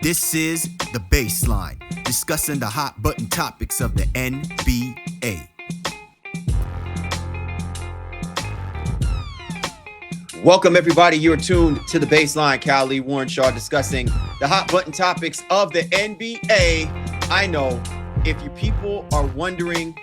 This is The Baseline, discussing the hot button topics of the NBA. Welcome, everybody. You're tuned to The Baseline. Cal Lee Warrenshaw discussing the hot button topics of the NBA. I know if you people are wondering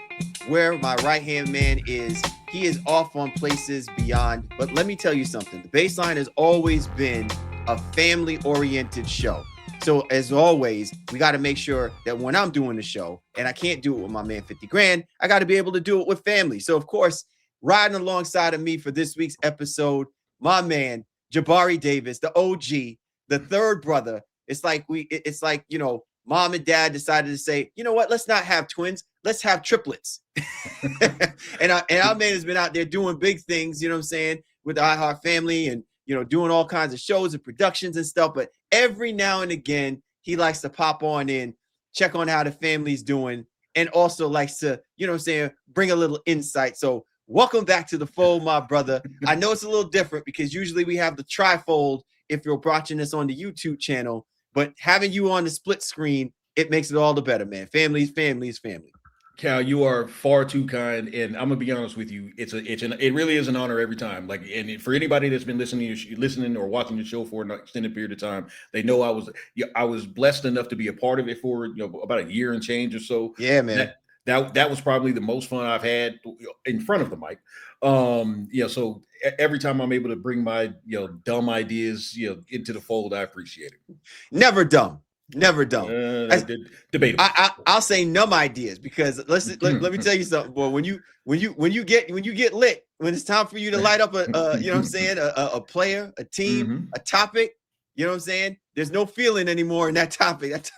where my right-hand man is, he is off on places beyond. But let me tell you something. The Baseline has always been a family-oriented show. So as always, we got to make sure that when I'm doing the show, and I can't do it with my man 50 grand, I got to be able to do it with family. So of course, riding alongside of me for this week's episode, my man Jabari Davis, the OG, the third brother. It's like mom and dad decided to say, you know what, let's not have twins, let's have triplets. and our man has been out there doing big things, you know what I'm saying, with the iHeart family and doing all kinds of shows and productions and stuff. But every now and again, he likes to pop on in, check on how the family's doing, and also likes to, bring a little insight. So welcome back to the fold, my brother. I know it's a little different because usually we have the trifold if you're watching this on the YouTube channel, but having you on the split screen, it makes it all the better, man. Family is family. Cal, you are far too kind, and I'm gonna be honest with you. It really is an honor every time. Like, and for anybody that's been listening or watching the show for an extended period of time, they know I was blessed enough to be a part of it for about a year and change or so. Yeah, man. That was probably the most fun I've had in front of the mic. So every time I'm able to bring my dumb ideas into the fold, I appreciate it. Never dumb. Debatable. I'll say numb ideas because let me tell you something, boy. When you get lit, when it's time for you to light up a player, a team, a topic, there's no feeling anymore in that topic.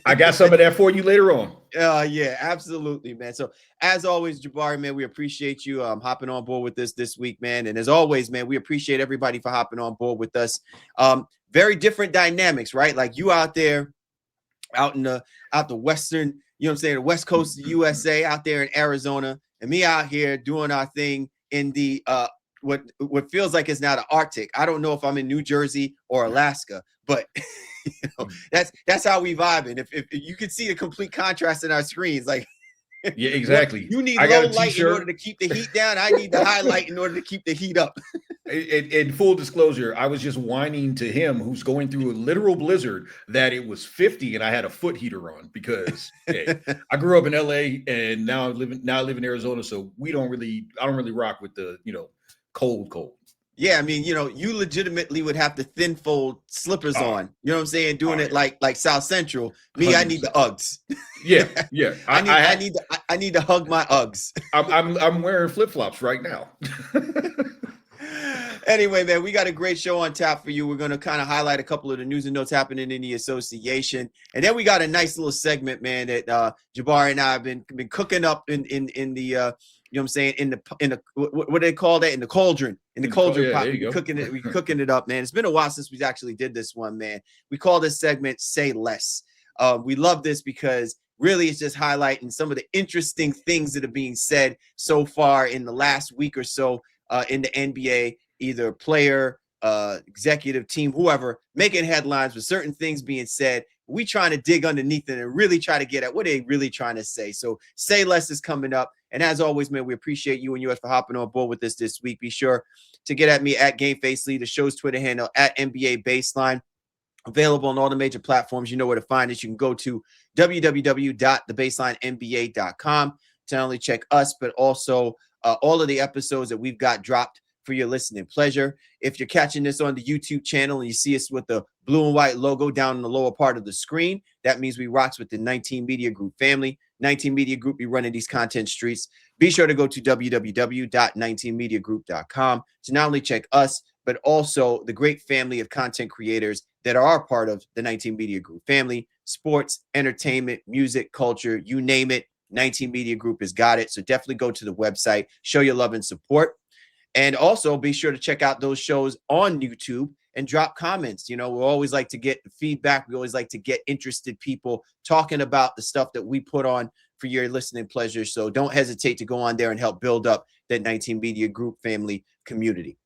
I got some of that for you later on. Yeah, absolutely, man. So as always, Jabari, man, we appreciate you hopping on board with this week, man. And as always, man, we appreciate everybody for hopping on board with us. Very different dynamics, right? Like you out there, out the western, the west coast of the USA, out there in Arizona, and me out here doing our thing in the what feels like it's now the Arctic. I don't know if I'm in New Jersey or Alaska, but that's how we vibing. If you can see the complete contrast in our screens, like yeah, exactly. You need low light in order to keep the heat down. I need the highlight in order to keep the heat up. In full disclosure, I was just whining to him, who's going through a literal blizzard, that it was 50 and I had a foot heater on because hey, I grew up in LA and now I live in Arizona, so I don't really rock with the cold. Yeah, I mean, you legitimately would have to thin fold slippers on. You know what I'm saying? Doing it like South Central. Me, 100%. I need the Uggs. Yeah. I need to hug my Uggs. I'm wearing flip-flops right now. Anyway, man, we got a great show on tap for you. We're going to kind of highlight a couple of the news and notes happening in the association. And then we got a nice little segment, man, that Jabari and I have been cooking up in the in the what do they call that? In the cauldron. In the cauldron pot. We're cooking it up, man. It's been a while since we actually did this one, man. We call this segment Say Less. We love this because really it's just highlighting some of the interesting things that are being said so far in the last week or so in the NBA, either player, executive team, whoever, making headlines with certain things being said. We trying to dig underneath it and really try to get at what they really trying to say. So Say Less is coming up. And as always, man, we appreciate you and yours for hopping on board with us this week. Be sure to get at me at GameFaceLee, the show's Twitter handle at NBA Baseline. Available on all the major platforms. You know where to find us. You can go to www.thebaselineNBA.com to not only check us, but also all of the episodes that we've got dropped for your listening pleasure. If you're catching this on the YouTube channel and you see us with the blue and white logo down in the lower part of the screen, that means we rocks with the 19 Media Group family. 19 Media Group be running these content streets. Be sure to go to www.19mediagroup.com to not only check us, but also the great family of content creators that are part of the 19 Media Group family. Sports, entertainment, music, culture, you name it, 19 Media Group has got it. So definitely go to the website, show your love and support. And also be sure to check out those shows on YouTube and drop comments. We always like to get feedback. We always like to get interested people talking about the stuff that we put on for your listening pleasure. So don't hesitate to go on there and help build up that 19 Media Group family community.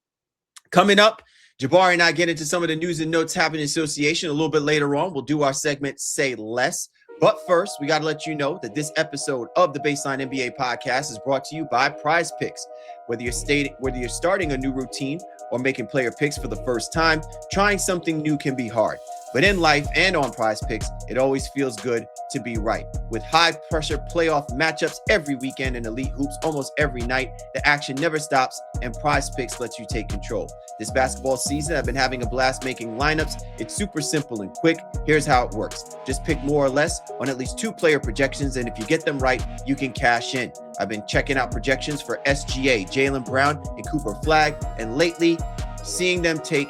Coming up, Jabari and I get into some of the news and notes happening in association a little bit later on. We'll do our segment Say Less. But first, we got to let you know that this episode of the Baseline NBA podcast is brought to you by PrizePicks. Whether you're starting a new routine or making player picks for the first time, trying something new can be hard. But in life and on PrizePicks, it always feels good to be right. With high-pressure playoff matchups every weekend and elite hoops almost every night, the action never stops, and PrizePicks lets you take control. This basketball season, I've been having a blast making lineups. It's super simple and quick. Here's how it works. Just pick more or less on at least 2 player projections, and if you get them right, you can cash in. I've been checking out projections for SGA, Jaylen Brown, and Cooper Flagg, and lately, seeing them take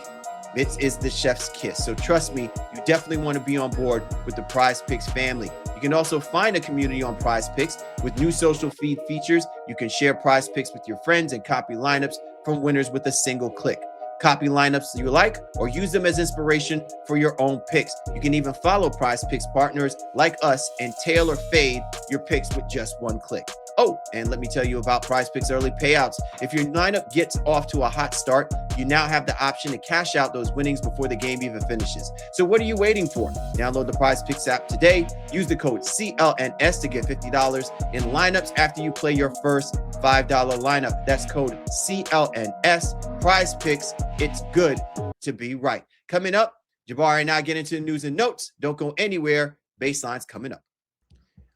it is the chef's kiss. So trust me, you definitely want to be on board with the PrizePicks family. You can also find a community on PrizePicks with new social feed features. You can share PrizePicks with your friends and copy lineups from winners with a single click. Copy lineups you like or use them as inspiration for your own picks. You can even follow PrizePicks partners like us and tailor fade your picks with just one click. Oh, and let me tell you about PrizePicks early payouts. If your lineup gets off to a hot start, you now have the option to cash out those winnings before the game even finishes. So what are you waiting for? Download the PrizePicks app today. Use the code CLNS to get $50 in lineups after you play your first $5 lineup. That's code CLNS. PrizePicks. It's good to be right. Coming up, Jabari and I get into the news and notes. Don't go anywhere. Baseline's coming up.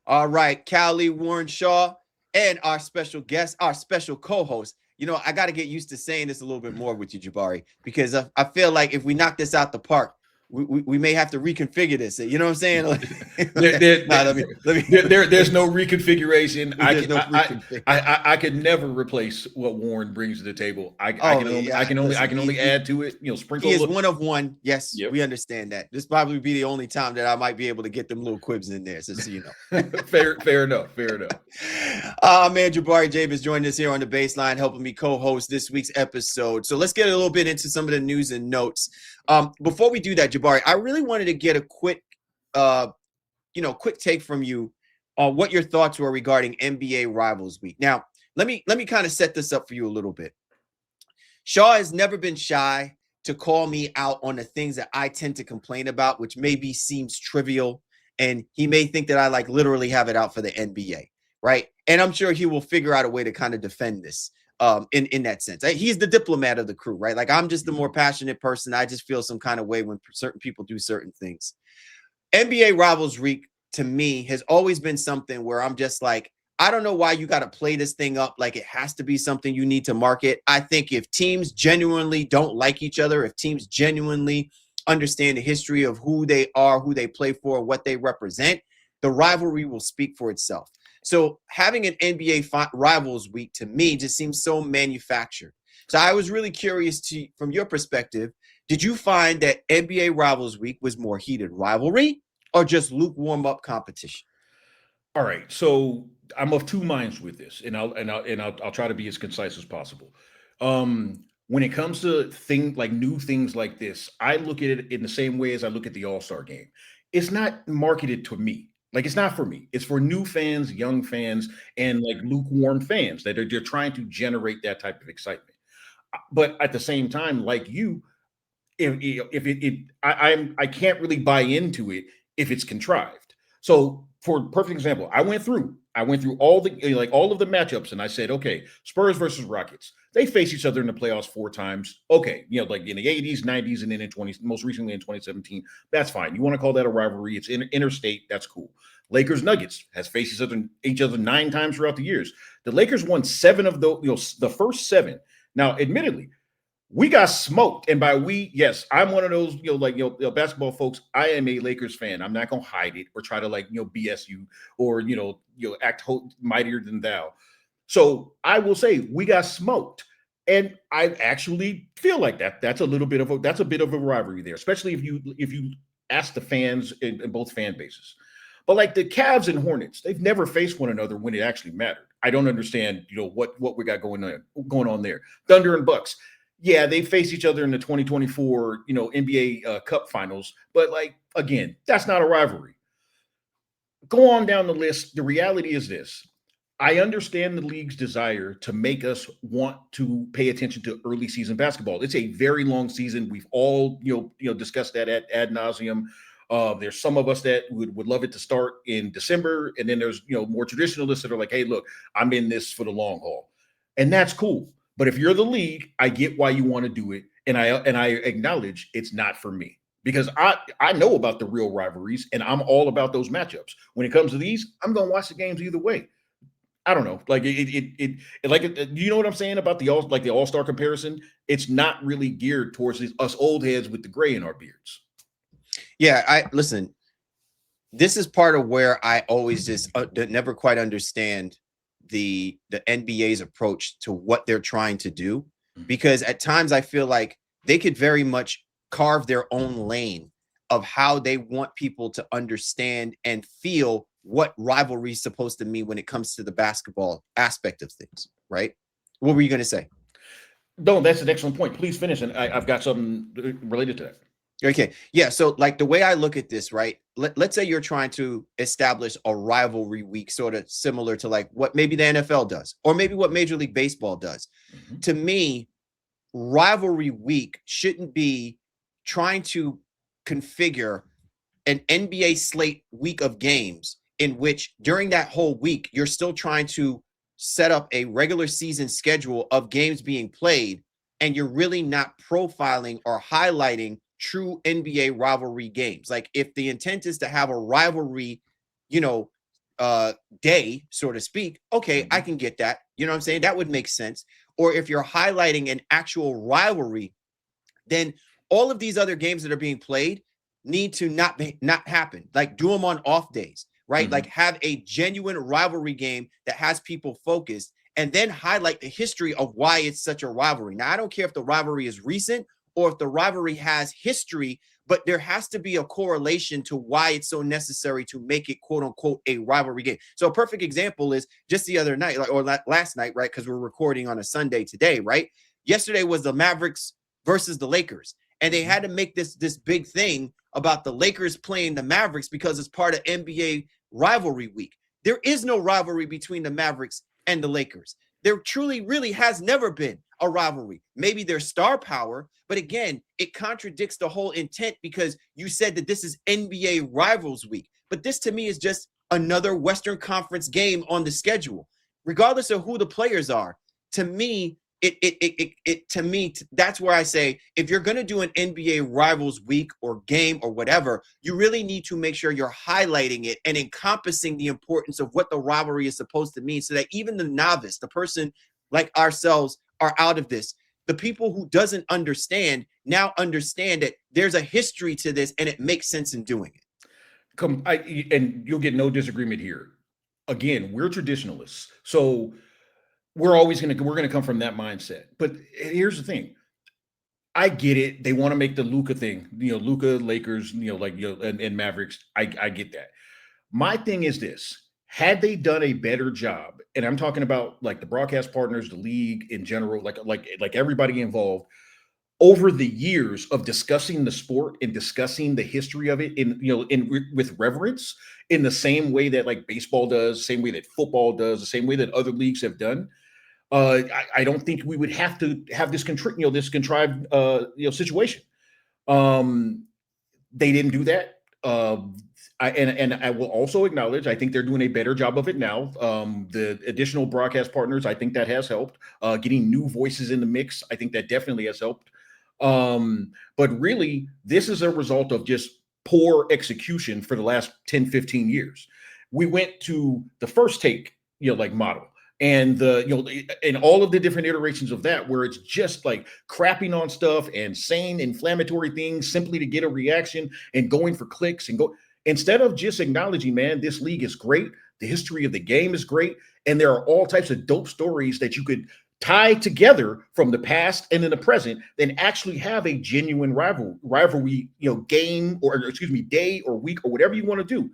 All right, Cal, Warren Shaw, and our special guest, our special co-host. You know, I got to get used to saying this a little bit more with you, Jabari, because I feel like if we knock this out the park, we may have to reconfigure this. You know what I'm saying? There's no reconfiguration. I could never replace what Warren brings to the table. I can only add to it. You know, sprinkle. He is one of one. Yes, yep. We understand that. This probably be the only time that I might be able to get them little quibs in there. So you know, fair enough. Man, Jabari Davis joining us here on the Baseline, helping me co-host this week's episode. So let's get a little bit into some of the news and notes. Before we do that, Jabari, I really wanted to get a quick take from you on what your thoughts were regarding NBA Rivals Week. Now, let me kind of set this up for you a little bit. Shaw has never been shy to call me out on the things that I tend to complain about, which maybe seems trivial, and he may think that I like literally have it out for the NBA, right? And I'm sure he will figure out a way to kind of defend this. In that sense, he's the diplomat of the crew, right? Like I'm just the more passionate person. I just feel some kind of way when certain people do certain things. NBA Rivals Week to me has always been something where I'm just like, I don't know why you got to play this thing up like it has to be something you need to market. I think if teams genuinely don't like each other, if teams genuinely understand the history of who they are, who they play for, what they represent, the rivalry will speak for itself. So having an NBA Rivals Week to me just seems so manufactured. So I was really curious from your perspective, did you find that NBA Rivals Week was more heated rivalry or just lukewarm up competition? All right, so I'm of two minds with this, and I'll try to be as concise as possible. When it comes to new things like this, I look at it in the same way as I look at the All-Star game. It's not marketed to me. Like, it's not for me. It's for new fans, young fans, and like lukewarm fans that they're trying to generate that type of excitement. But at the same time, like you, I can't really buy into it if it's contrived. So, for a perfect example, I went through all of the matchups, and I said, okay, Spurs versus Rockets. They face each other in the playoffs 4 times. Okay, like in the 80s, 90s, and then most recently in 2017. That's fine. You want to call that a rivalry? It's interstate. That's cool. Lakers Nuggets has faced each other 9 times throughout the years. The Lakers won 7 of the first 7. Now, admittedly, we got smoked, and by we, yes, I'm one of those basketball folks. I am a Lakers fan. I'm not gonna hide it or try to BS you or act mightier than thou. So I will say we got smoked, and I actually feel like that's a bit of a rivalry there, especially if you ask the fans in both fan bases. But like the Cavs and Hornets, they've never faced one another when it actually mattered. I don't understand what we got going on there. Thunder and Bucks. Yeah, they face each other in the 2024, NBA Cup Finals. But again, that's not a rivalry. Go on down the list. The reality is this. I understand the league's desire to make us want to pay attention to early season basketball. It's a very long season. We've all, discussed that ad nauseum. There's some of us that would love it to start in December, and then there's more traditionalists that are like, "Hey, look, I'm in this for the long haul," and that's cool. But if you're the league, I get why you want to do it, and I acknowledge it's not for me because I know about the real rivalries, and I'm all about those matchups. When it comes to these, I'm gonna watch the games either way. I don't know. Like you know what I'm saying about the all-star comparison? It's not really geared towards us old heads with the gray in our beards. Yeah, listen. This is part of where I always just never quite understand the NBA's approach to what they're trying to do, because at times I feel like they could very much carve their own lane of how they want people to understand and feel what rivalry is supposed to mean when it comes to the basketball aspect of things, right? What were you going to say? No, that's an excellent point. Please finish, and I've got something related to that. Okay. Yeah. So like the way I look at this, right? Let's say you're trying to establish a rivalry week, sort of similar to like what maybe the NFL does, or maybe what Major League Baseball does. Mm-hmm. To me, rivalry week shouldn't be trying to configure an NBA slate week of games in which during that whole week, you're still trying to set up a regular season schedule of games being played, and you're really not profiling or highlighting true NBA rivalry games. Like if the intent is to have a rivalry, day, so to speak, okay, I can get that. You know what I'm saying? That would make sense. Or if you're highlighting an actual rivalry, then all of these other games that are being played need to not happen. Like do them on off days, right? Mm-hmm. Like have a genuine rivalry game that has people focused, and then highlight the history of why it's such a rivalry. Now, I don't care if the rivalry is recent or if the rivalry has history, but there has to be a correlation to why it's so necessary to make it, quote unquote, a rivalry game. So a perfect example is just the other night, or last night, right? Because we're recording on a Sunday today, right? Yesterday was the Mavericks versus the Lakers. And they had to make this big thing about the Lakers playing the Mavericks because it's part of NBA rivalry week. There is no rivalry between the Mavericks and the Lakers. There truly, really has never been a rivalry. Maybe there's star power, but again, it contradicts the whole intent because you said that this is NBA Rivals Week. But this to me is just another Western Conference game on the schedule, regardless of who the players are. To me, that's where I say, if you're going to do an NBA Rivals Week or game or whatever, you really need to make sure you're highlighting it and encompassing the importance of what the rivalry is supposed to mean, so that even the novice, the person like ourselves, are out of this. The people who doesn't understand now understand that there's a history to this and it makes sense in doing it. And you'll get no disagreement here. Again, we're traditionalists, so we're going to come from that mindset. But here's the thing. I get it. They want to make the Luka thing, Luka, Lakers, and Mavericks. I get that. My thing is this: had they done a better job, and I'm talking about like the broadcast partners, the league in general, like everybody involved, over the years of discussing the sport and discussing the history of it with reverence, in the same way that like baseball does, same way that football does, the same way that other leagues have done. I don't think we would have to have this contrived situation. They didn't do that. I will also acknowledge, I think they're doing a better job of it now. The additional broadcast partners, I think that has helped. Getting new voices in the mix, I think that definitely has helped. But really, this is a result of just poor execution for the last 10, 15 years. We went to the first take, model. And and all of the different iterations of that, where it's just like crapping on stuff and saying inflammatory things simply to get a reaction and going for clicks and instead of just acknowledging, man, this league is great. The history of the game is great. And there are all types of dope stories that you could tie together from the past and in the present, then actually have a genuine rivalry, game day or week or whatever you want to do.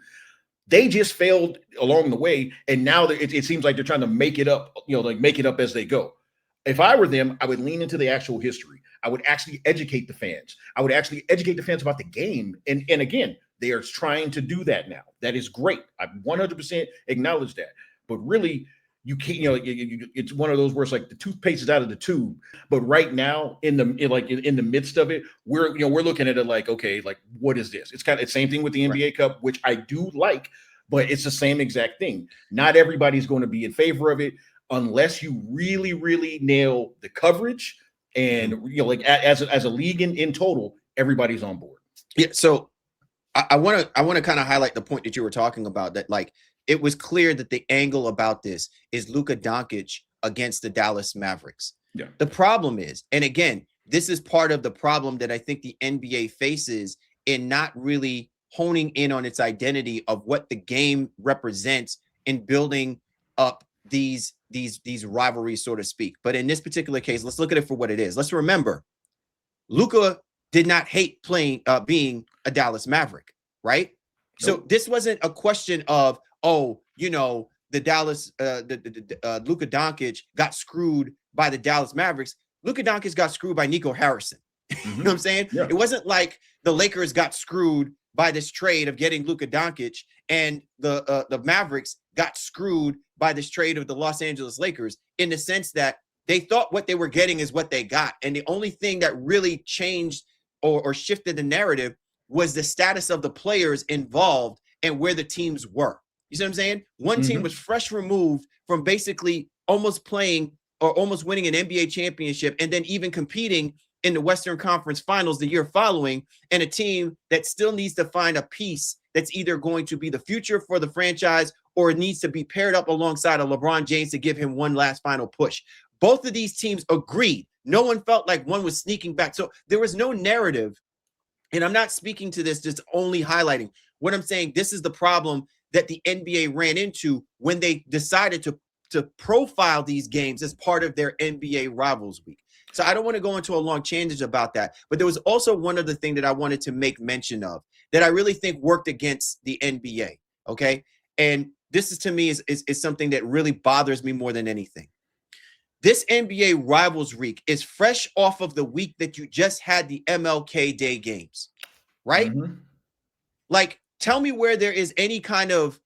They just failed along the way, and now it seems like they're trying to make it up, make it up as they go. If I were them, I would lean into the actual history. I would actually educate the fans. I would actually educate the fans about the game. And again, they are trying to do that now. That is great. I 100% acknowledge that. But really, you can't, it's one of those where it's like the toothpaste is out of the tube. But right now, in the midst of it, we're looking at it like, okay, like what is this? It's kind of the same thing with the NBA Cup, which I do like, but it's the same exact thing. Not everybody's going to be in favor of it unless you really, really nail the coverage. And as a league in total, everybody's on board. Yeah. So I want to kind of highlight the point that you were talking about, that like it was clear that the angle about this is Luka Doncic against the Dallas Mavericks. Yeah. The problem is, and again, this is part of the problem that I think the NBA faces in not really honing in on its identity of what the game represents in building up these rivalries, so to speak. But in this particular case, let's look at it for what it is. Let's remember, Luka did not hate being a Dallas Maverick, right? Nope. So this wasn't a question of, the Dallas, Luka Doncic got screwed by the Dallas Mavericks. Luka Doncic got screwed by Nico Harrison. Mm-hmm. You know what I'm saying? Yeah. It wasn't like the Lakers got screwed by this trade of getting Luka Doncic, and the Mavericks got screwed by this trade of the Los Angeles Lakers, in the sense that they thought what they were getting is what they got. And the only thing that really changed or shifted the narrative was the status of the players involved and where the teams were. You see what I'm saying? One team was fresh removed from basically almost playing or almost winning an NBA championship, and then even competing in the Western Conference Finals the year following, and a team that still needs to find a piece that's either going to be the future for the franchise or it needs to be paired up alongside of LeBron James to give him one last final push. Both of these teams agreed. No one felt like one was sneaking back. So there was no narrative. And I'm not speaking to this just only highlighting. What I'm saying, this is the problem that the NBA ran into when they decided to profile these games as part of their NBA Rivals Week. So I don't want to go into a long tangent about that. But there was also one other thing that I wanted to make mention of that I really think worked against the NBA. Okay. And this is, to me, is something that really bothers me more than anything. This NBA Rivals Week is fresh off of the week that you just had the MLK Day games, right? Mm-hmm. Like, tell me where there is any kind of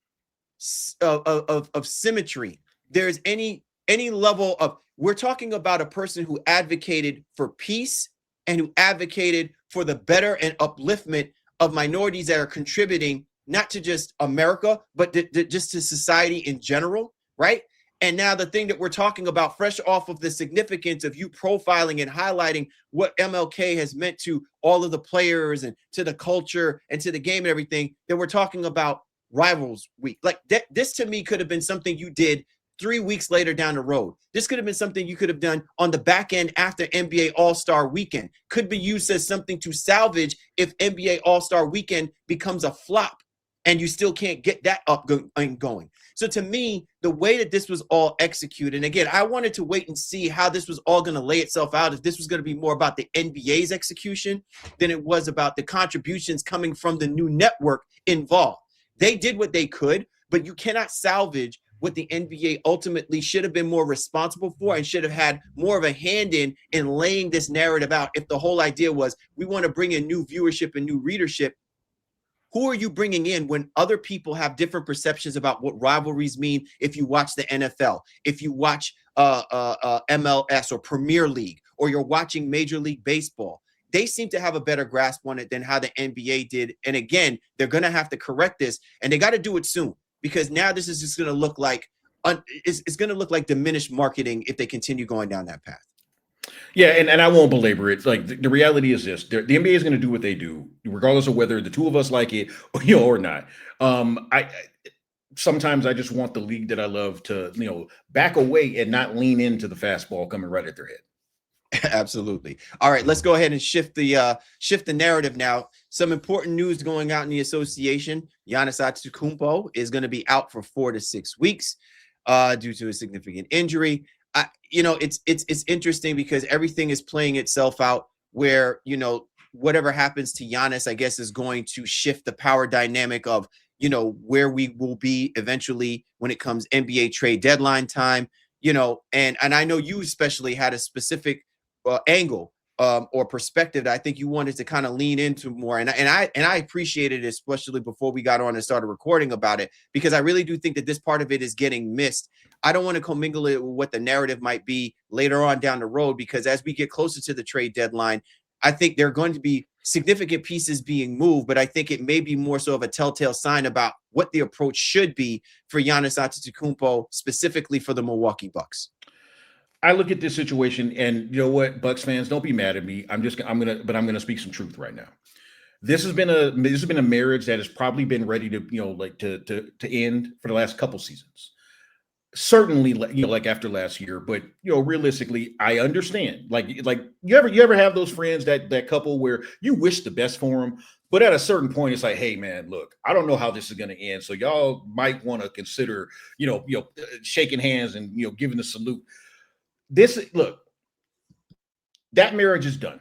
symmetry. There's any level of, we're talking about a person who advocated for peace and who advocated for the better and upliftment of minorities that are contributing not to just America, but just to society in general, right? And now the thing that we're talking about, fresh off of the significance of you profiling and highlighting what MLK has meant to all of the players and to the culture and to the game and everything, that we're talking about Rivals Week. Like this to me could have been something you did 3 weeks later down the road. This could have been something you could have done on the back end after NBA All-Star Weekend. Could be used as something to salvage if NBA All-Star Weekend becomes a flop and you still can't get that up and going. So to me, the way that this was all executed, and again, I wanted to wait and see how this was all going to lay itself out, if this was going to be more about the NBA's execution than it was about the contributions coming from the new network involved. They did what they could, but you cannot salvage what the NBA ultimately should have been more responsible for and should have had more of a hand in laying this narrative out. If the whole idea was, we want to bring in new viewership and new readership, who are you bringing in when other people have different perceptions about what rivalries mean? If you watch the NFL, if you watch MLS or Premier League, or you're watching Major League Baseball, they seem to have a better grasp on it than how the NBA did. And again, they're going to have to correct this, and they got to do it soon, because now this is just going to look like it's going to look like diminished marketing if they continue going down that path. Yeah, and I won't belabor it. Like the reality is this: the NBA is going to do what they do, regardless of whether the two of us like it or not. Sometimes I just want the league that I love to back away and not lean into the fastball coming right at their head. Absolutely. All right, let's go ahead and shift the narrative now. Some important news going out in the association. Giannis Antetokounmpo is going to be out for 4 to 6 weeks due to a significant injury. It's interesting because everything is playing itself out where, whatever happens to Giannis, I guess, is going to shift the power dynamic of, where we will be eventually when it comes NBA trade deadline time, and I know you especially had a specific angle or perspective that I think you wanted to kind of lean into more. And I appreciated it, especially before we got on and started recording about it, because I really do think that this part of it is getting missed. I don't want to commingle it with what the narrative might be later on down the road, because as we get closer to the trade deadline, I think there are going to be significant pieces being moved, but I think it may be more so of a telltale sign about what the approach should be for Giannis Antetokounmpo, specifically for the Milwaukee Bucks. I look at this situation, and you know what, Bucks fans, don't be mad at me. I'm gonna speak some truth right now. This has been a marriage that has probably been ready to, to end for the last couple seasons. Certainly, like after last year, but realistically, I understand. Like you ever have those friends, that couple where you wish the best for them, but at a certain point, it's like, hey man, look, I don't know how this is going to end, so y'all might want to consider, shaking hands and giving the salute. That marriage is done.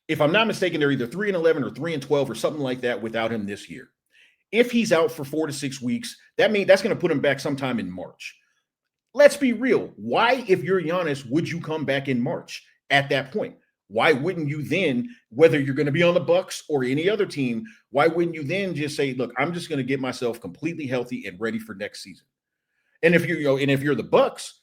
If I'm not mistaken, they're either 3-11 or 3-12 or something like that without him this year. If he's out for 4 to 6 weeks, that's going to put him back sometime in March. Let's be real. Why, if you're Giannis, would you come back in March at that point? Why wouldn't you then, whether you're going to be on the Bucks or any other team, why wouldn't you then just say, look, I'm just going to get myself completely healthy and ready for next season? And if you're the Bucks,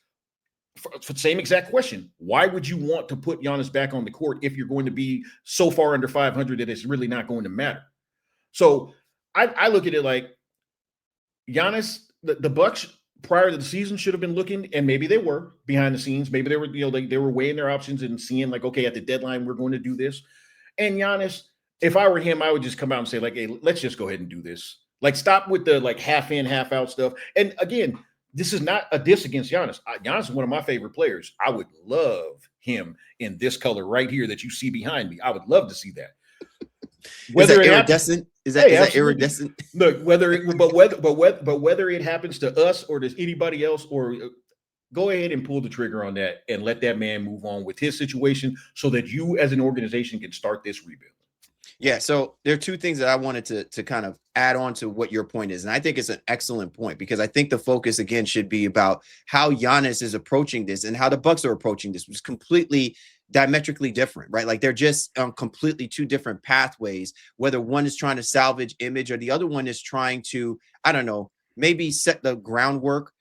for the same exact question, why would you want to put Giannis back on the court if you're going to be so far under 500 that it's really not going to matter? So I look at it like Giannis, the Bucks prior to the season should have been looking, and maybe they were behind the scenes. Maybe they were, they were weighing their options and seeing like, okay, at the deadline, we're going to do this. And Giannis, if I were him, I would just come out and say like, hey, let's just go ahead and do this. Like, stop with the like half in, half out stuff. And again, this is not a diss against Giannis. Giannis is one of my favorite players. I would love him in this color right here that you see behind me. I would love to see that. Whether iridescent, is that iridescent? Look, whether it happens to us or to anybody else, or go ahead and pull the trigger on that and let that man move on with his situation so that you as an organization can start this rebuild. Yeah, so there are two things that I wanted to kind of add on to what your point is. And I think it's an excellent point, because I think the focus, again, should be about how Giannis is approaching this and how the Bucks are approaching this, which is completely diametrically different, right? Like they're just completely two different pathways, whether one is trying to salvage image or the other one is trying to, I don't know, maybe set the groundwork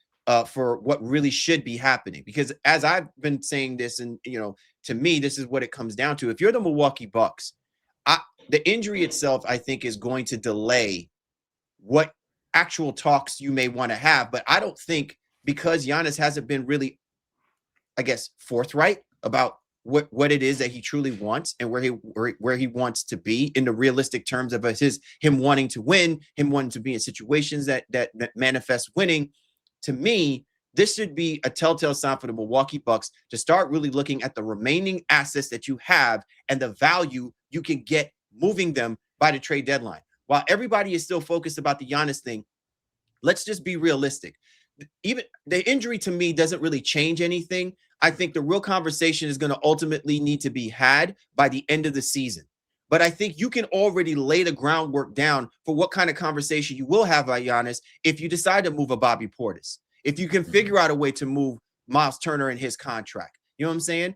for what really should be happening. Because as I've been saying this, and, to me, this is what it comes down to. If you're the Milwaukee Bucks, the injury itself, I think, is going to delay what actual talks you may want to have. But I don't think, because Giannis hasn't been really, I guess, forthright about what it is that he truly wants and where he wants to be in the realistic terms of him wanting to win, him wanting to be in situations that manifest winning. To me, this should be a telltale sign for the Milwaukee Bucks to start really looking at the remaining assets that you have and the value you can get moving them by the trade deadline. While everybody is still focused about the Giannis thing, let's just be realistic. Even the injury, to me, doesn't really change anything. I think the real conversation is going to ultimately need to be had by the end of the season. But I think you can already lay the groundwork down for what kind of conversation you will have by Giannis if you decide to move a Bobby Portis, if you can figure out a way to move Miles Turner in his contract. You know what I'm saying?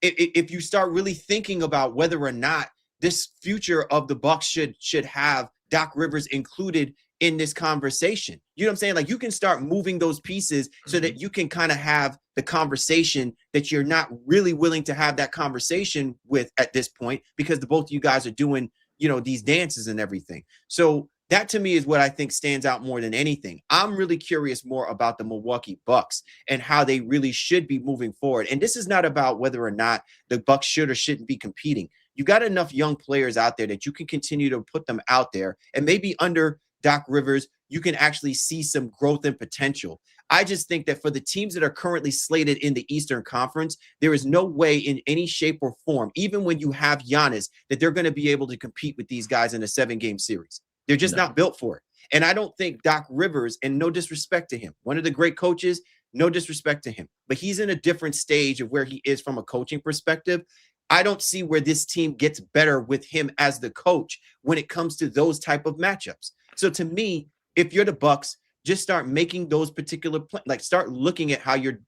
If you start really thinking about whether or not this future of the Bucks should have Doc Rivers included in this conversation. You know what I'm saying? Like, you can start moving those pieces so that you can kind of have the conversation that you're not really willing to have that conversation with at this point, because the both of you guys are doing, these dances and everything. So that, to me, is what I think stands out more than anything. I'm really curious more about the Milwaukee Bucks and how they really should be moving forward. And this is not about whether or not the Bucks should or shouldn't be competing. You got enough young players out there that you can continue to put them out there, and maybe under Doc Rivers, you can actually see some growth and potential. I just think that for the teams that are currently slated in the Eastern Conference, there is no way in any shape or form, even when you have Giannis, that they're going to be able to compete with these guys in a 7-game series. They're just not built for it. And I don't think Doc Rivers, and no disrespect to him, one of the great coaches, no disrespect to him, but he's in a different stage of where he is from a coaching perspective. I don't see where this team gets better with him as the coach when it comes to those type of matchups. So to me, if you're the Bucks, just start making those particular start looking at how you're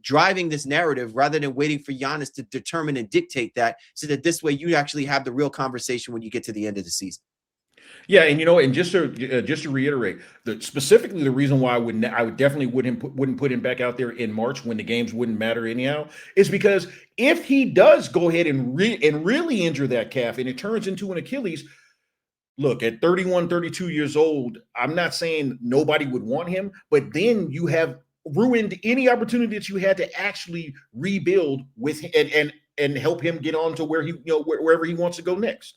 driving this narrative rather than waiting for Giannis to determine and dictate that, so that this way you actually have the real conversation when you get to the end of the season. Yeah, and and just to reiterate, specifically the reason why I would definitely wouldn't put him back out there in March when the games wouldn't matter anyhow, is because if he does go ahead and really injure that calf and it turns into an Achilles, look, at 31, 32 years old, I'm not saying nobody would want him, but then you have ruined any opportunity that you had to actually rebuild with and help him get on to where he wherever he wants to go next.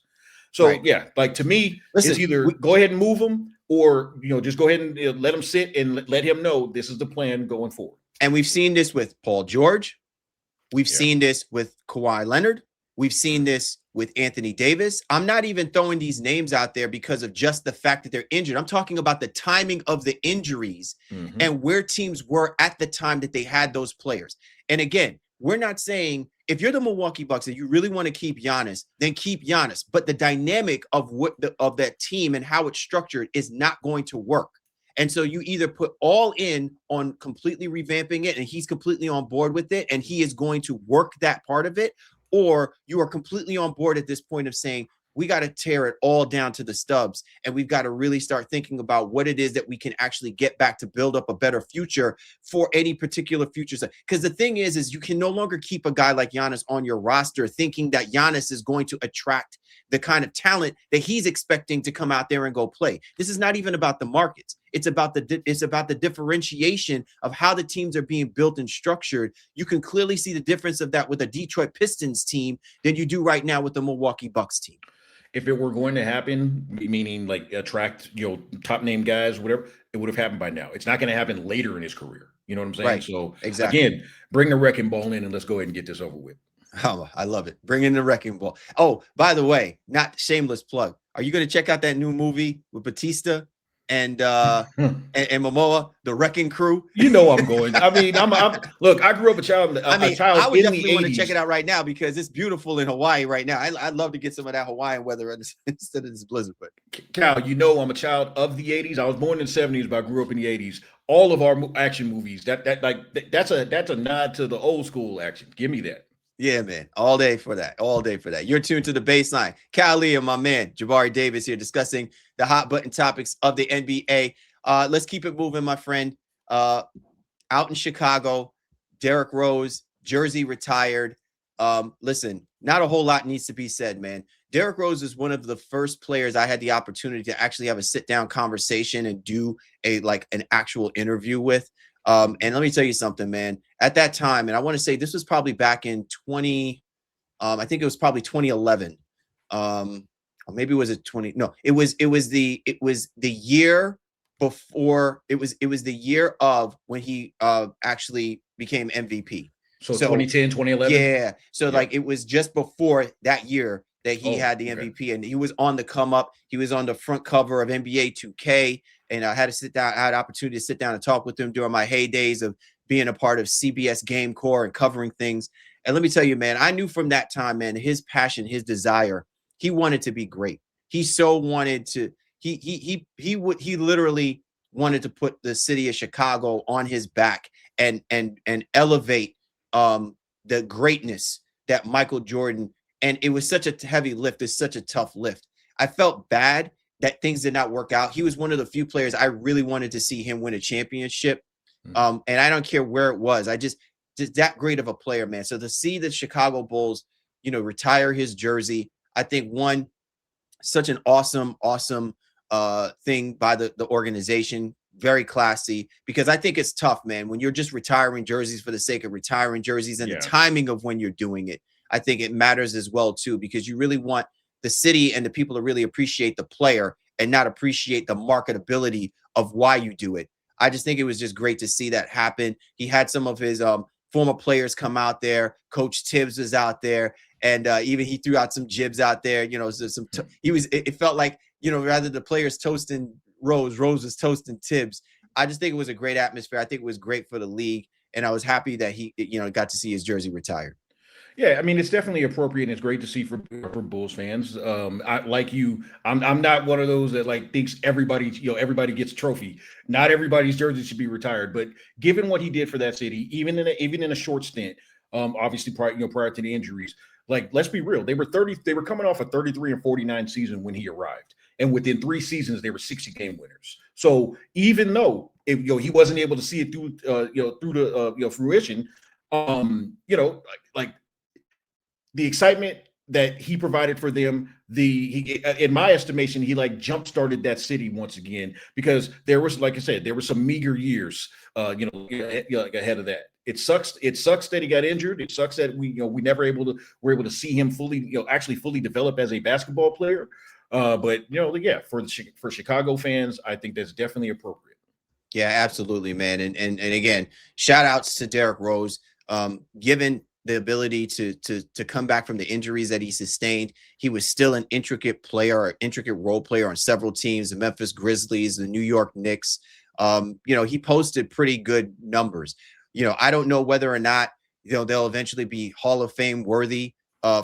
So Right. Yeah, like to me, Listen, it's either go ahead and move him, or just go ahead and let him sit and let him know this is the plan going forward. And we've seen this with Paul George. We've seen this with Kawhi Leonard. We've seen this with Anthony Davis. I'm not even throwing these names out there because of just the fact that they're injured. I'm talking about the timing of the injuries and where teams were at the time that they had those players. And again, we're not saying if you're the Milwaukee Bucks and you really want to keep Giannis, then keep Giannis. But the dynamic of of that team and how it's structured is not going to work. And so you either put all in on completely revamping it, and he's completely on board with it, and he is going to work that part of it, or you are completely on board at this point of saying, we got to tear it all down to the stubs, and we've got to really start thinking about what it is that we can actually get back to build up a better future for any particular future. Because the thing is you can no longer keep a guy like Giannis on your roster thinking that Giannis is going to attract the kind of talent that he's expecting to come out there and go play. This is not even about the markets. It's about the differentiation of how the teams are being built and structured. You can clearly see the difference of that with a Detroit Pistons team than you do right now with the Milwaukee Bucks team. If it were going to happen, meaning like attract, top name guys, whatever, it would have happened by now. It's not going to happen later in his career. You know what I'm saying? Right. So exactly. Again, bring the wrecking ball in and let's go ahead and get this over with. Oh, I love it. Bring in the wrecking ball. Oh, by the way, not shameless plug. Are you going to check out that new movie with Batista and Momoa, The Wrecking Crew? I'm going. I mean, look, I grew up a child. I would definitely want to check it out out right now because it's beautiful in Hawaii right now. I'd love to get some of that Hawaiian weather instead of this blizzard. But Cal, I'm a child of the 80s. I was born in the 70s, but I grew up in the 80s. All of our action movies, that's a nod to the old school action. Give me that. Yeah, man. All day for that. All day for that. You're tuned to the Baseline. Cal and my man, Jabari Davis here discussing the hot button topics of the NBA. Let's keep it moving, my friend. Out in Chicago, Derrick Rose, jersey retired. Listen, not a whole lot needs to be said, man. Derrick Rose is one of the first players I had the opportunity to actually have a sit-down conversation and do an actual interview with. And let me tell you something, man. At that time, and I want to say this was probably back in I think it was probably 2011. Or maybe was it 20? No, it was the year before. It was the year of when he actually became MVP. So 2010, 2011. Yeah. So it was just before that year that he had the MVP, and he was on the come up. He was on the front cover of NBA 2K. And I had to sit down. I had an opportunity to sit down and talk with him during my heydays of being a part of CBS Game Core and covering things. And let me tell you, man, I knew from that time, man, his passion, his desire, he wanted to be great. He so wanted to, he literally wanted to put the city of Chicago on his back and elevate the greatness that Michael Jordan, and it was such a heavy lift. It's such a tough lift. I felt bad that things did not work out. He was one of the few players I really wanted to see him win a championship. And I don't care where it was. I just that great of a player, man. So to see the Chicago Bulls, retire his jersey, I think such an awesome thing by the organization. Very classy, because I think it's tough, man, when you're just retiring jerseys for the sake of retiring jerseys, and the timing of when you're doing it. I think it matters as well, too, because you really want the city and the people to really appreciate the player and not appreciate the marketability of why you do it. I just think it was just great to see that happen. He had some of his former players come out there. Coach Tibbs was out there, and even he threw out some jibs out there. It felt like, rather the players toasting Rose was toasting Tibbs. I just think it was a great atmosphere. I think it was great for the league, and I was happy that he, got to see his jersey retired. Yeah, I mean it's definitely appropriate and it's great to see for Bulls fans. I'm not one of those that like thinks everybody gets a trophy. Not everybody's jersey should be retired, but given what he did for that city, even in a short stint, obviously prior to the injuries, like let's be real, they were coming off a 33 and 49 season when he arrived, and within 3 seasons they were 60 game winners. So even though he wasn't able to see it through fruition, like the excitement that he provided for them, in my estimation, he like jump started that city once again, because there was, like I said, there were some meager years, like ahead of that. It sucks. It sucks that he got injured. It sucks that we never were able to see him actually fully develop as a basketball player. But yeah, for Chicago fans, I think that's definitely appropriate. Yeah, absolutely, man. And again, shout outs to Derrick Rose. Given the ability to come back from the injuries that he sustained, he was still an intricate role player on several teams, the Memphis Grizzlies, the New York Knicks. He posted pretty good numbers. I don't know whether or not they'll eventually be Hall of Fame worthy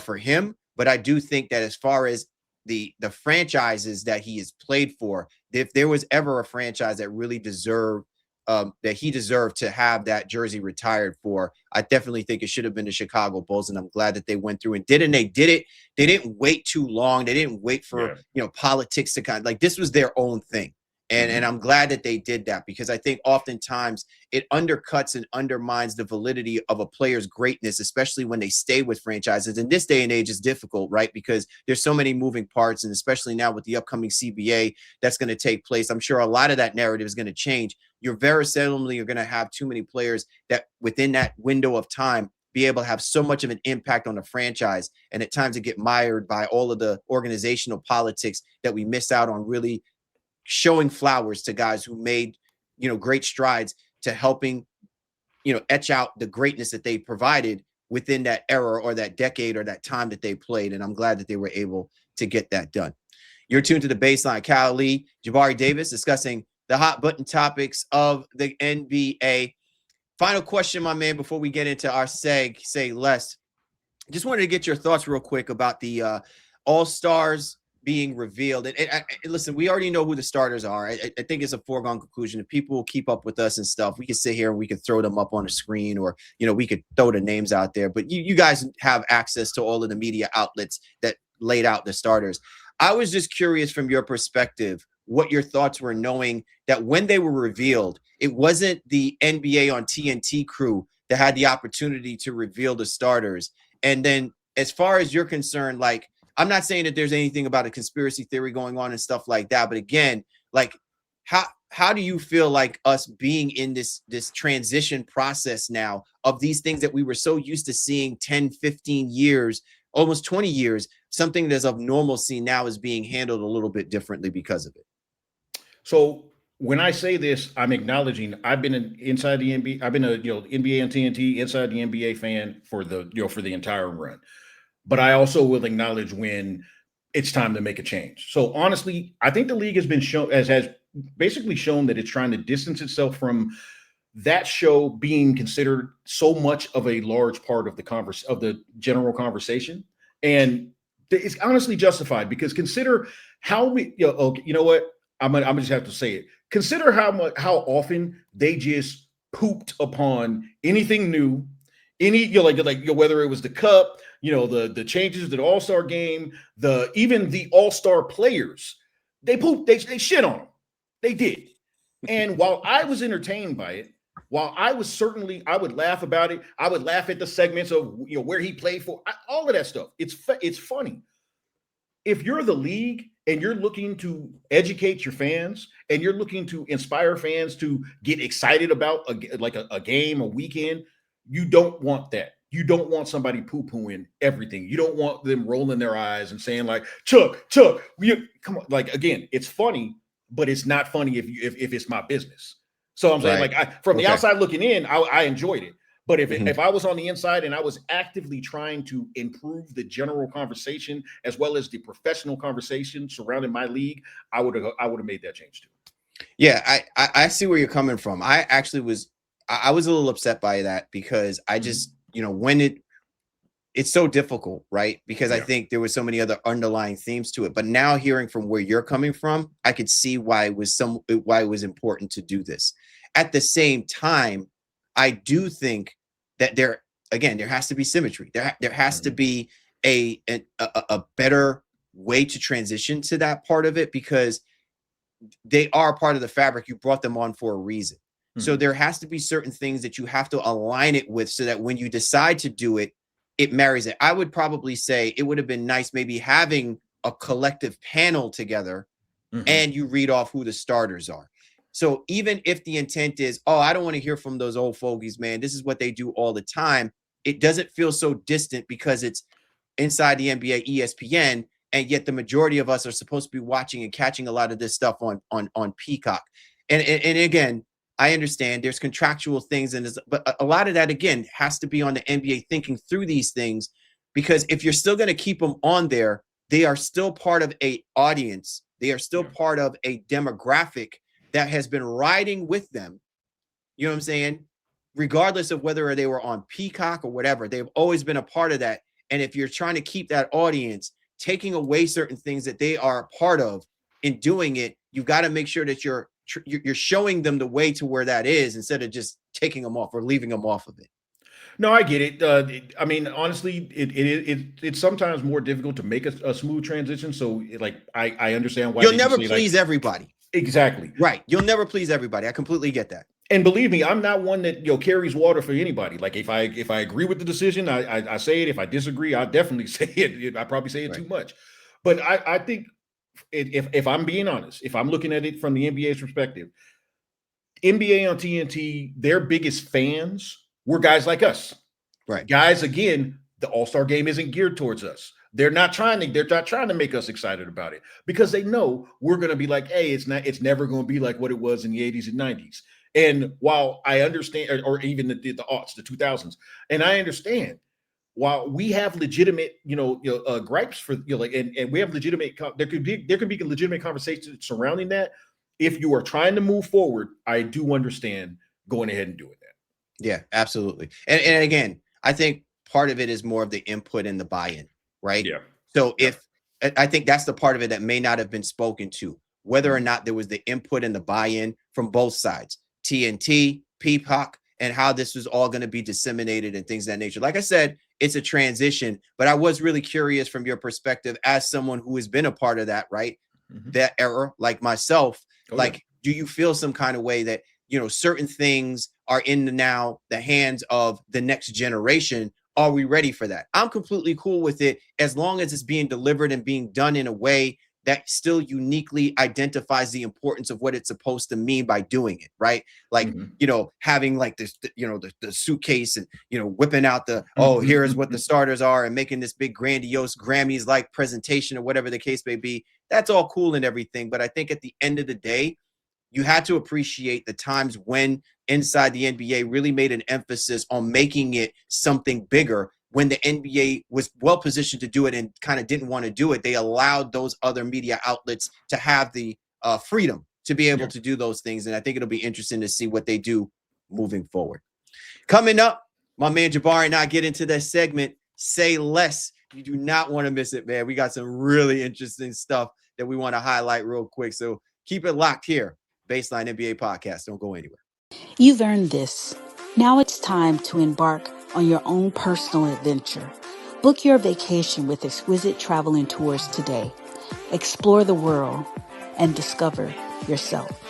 for him, but I do think that as far as the franchises that he has played for, if there was ever a franchise that really deserved that he deserved to have that jersey retired for, I definitely think it should have been the Chicago Bulls, and I'm glad that they went through and did it. And they did it. They didn't wait too long. They didn't wait for politics to kind of like, this was their own thing. And I'm glad that they did that, because I think oftentimes it undercuts and undermines the validity of a player's greatness, especially when they stay with franchises. In this day and age, it's difficult, right? Because there's so many moving parts, and especially now with the upcoming CBA that's going to take place, I'm sure a lot of that narrative is going to change. You're very seldomly going to have too many players that within that window of time be able to have so much of an impact on the franchise, and at times to get mired by all of the organizational politics that we miss out on really showing flowers to guys who made, great strides to helping, etch out the greatness that they provided within that era or that decade or that time that they played. And I'm glad that they were able to get that done. You're tuned to the Baseline. Cal Lee, Jabari Davis discussing the hot button topics of the NBA. Final question, my man, before we get into our say less. Just wanted to get your thoughts real quick about the All-Stars being revealed. And listen, we already know who the starters are. I think it's a foregone conclusion. If people will keep up with us and stuff, we can sit here and we can throw them up on the screen, or we could throw the names out there. But you guys have access to all of the media outlets that laid out the starters. I was just curious from your perspective what your thoughts were, knowing that when they were revealed, it wasn't the NBA on TNT crew that had the opportunity to reveal the starters. And then as far as you're concerned, like, I'm not saying that there's anything about a conspiracy theory going on and stuff like that, but again, like, how do you feel like us being in this transition process now of these things that we were so used to seeing 10, 15 years, almost 20 years, something that's of normalcy now is being handled a little bit differently because of it? So when I say this, I'm acknowledging I've been inside the NBA. I've been a NBA and TNT inside the NBA fan for the entire run. But I also will acknowledge when it's time to make a change. So honestly, I think the league has basically shown that it's trying to distance itself from that show being considered so much of a large part of the general conversation. And it's honestly justified, because consider how we, you know what? I'm gonna just have to say it. Consider how often they just pooped upon anything new, whether it was the cup, the changes to the All-Star game, even the All-Star players, they shit on them. They did. And while I was entertained by it, I would laugh about it. I would laugh at the segments of where he played for, all of that stuff. It's funny. If you're the league and you're looking to educate your fans and you're looking to inspire fans to get excited about a game, a weekend, you don't want that. You don't want somebody poo-pooing everything. You don't want them rolling their eyes and saying like, Chuck, come on. Like, again, it's funny, but it's not funny if it's my business. So I'm saying, like, from the outside looking in, I enjoyed it. But if I was on the inside and I was actively trying to improve the general conversation as well as the professional conversation surrounding my league, I would have made that change too. Yeah, I see where you're coming from. I was a little upset by that, because I just, when it's so difficult, right? Because I think there was so many other underlying themes to it. But now hearing from where you're coming from, I could see why it was important to do this. At the same time, I do think that there has to be symmetry. There has to be a better way to transition to that part of it, because they are part of the fabric. You brought them on for a reason. So there has to be certain things that you have to align it with, so that when you decide to do it, it marries it. I would probably say it would have been nice maybe having a collective panel together and you read off who the starters are. So even if the intent is, oh, I don't want to hear from those old fogies, man, this is what they do all the time, it doesn't feel so distant because it's inside the NBA, ESPN, and yet the majority of us are supposed to be watching and catching a lot of this stuff on Peacock. And again, I understand there's contractual things, but a lot of that, again, has to be on the NBA thinking through these things, because if you're still going to keep them on there, they are still part of a audience. They are still part of a demographic that has been riding with them. You know what I'm saying? Regardless of whether they were on Peacock or whatever, they've always been a part of that. And if you're trying to keep that audience, taking away certain things that they are a part of in doing it, you've got to make sure that you're showing them the way to where that is, instead of just taking them off or leaving them off of it. No, I get it. I mean, honestly, it's sometimes more difficult to make a smooth transition. So, like, I understand why you'll never please everybody. Exactly. Right. You'll never please everybody. I completely get that. And believe me, I'm not one that carries water for anybody. Like, if I agree with the decision, I say it. If I disagree, I definitely say it. I probably say it too much. But I think, if I'm being honest, if I'm looking at it from the NBA's perspective, NBA on TNT, their biggest fans were guys like us. Right. Guys, again, the All-Star game isn't geared towards us. They're not trying to make us excited about it, because they know we're going to be like, hey, it's never going to be like what it was in the 80s and 90s. And while I understand, or even the aughts, the 2000s, and I understand, while we have legitimate, gripes for, and we have legitimate, there could be legitimate conversations surrounding that. If you are trying to move forward, I do understand going ahead and doing that. Yeah, absolutely. And again, I think part of it is more of the input and the buy-in, right? Yeah. So I think that's the part of it that may not have been spoken to, whether or not there was the input and the buy-in from both sides, TNT, Peacock, and how this was all going to be disseminated and things of that nature. Like I said, it's a transition, but I was really curious from your perspective as someone who has been a part of that, right? That era, like myself, do you feel some kind of way that, certain things are in the hands of the next generation? Are we ready for that? I'm completely cool with it, as long as it's being delivered and being done in a way that still uniquely identifies the importance of what it's supposed to mean by doing it, right? Like, having like this, the suitcase and, whipping out here's what the starters are, and making this big grandiose Grammys-like presentation or whatever the case may be. That's all cool and everything. But I think at the end of the day, you had to appreciate the times when inside the NBA really made an emphasis on making it something bigger. When the NBA was well positioned to do it and kind of didn't want to do it, they allowed those other media outlets to have the freedom to be able to do those things. And I think it'll be interesting to see what they do moving forward. Coming up, my man Jabari and I get into that segment, Say Less. You do not want to miss it, man. We got some really interesting stuff that we want to highlight real quick. So keep it locked here. Baseline NBA Podcast. Don't go anywhere. You've earned this. Now it's time to embark on your own personal adventure. Book your vacation with exquisite travel and tours today. Explore the world and discover yourself.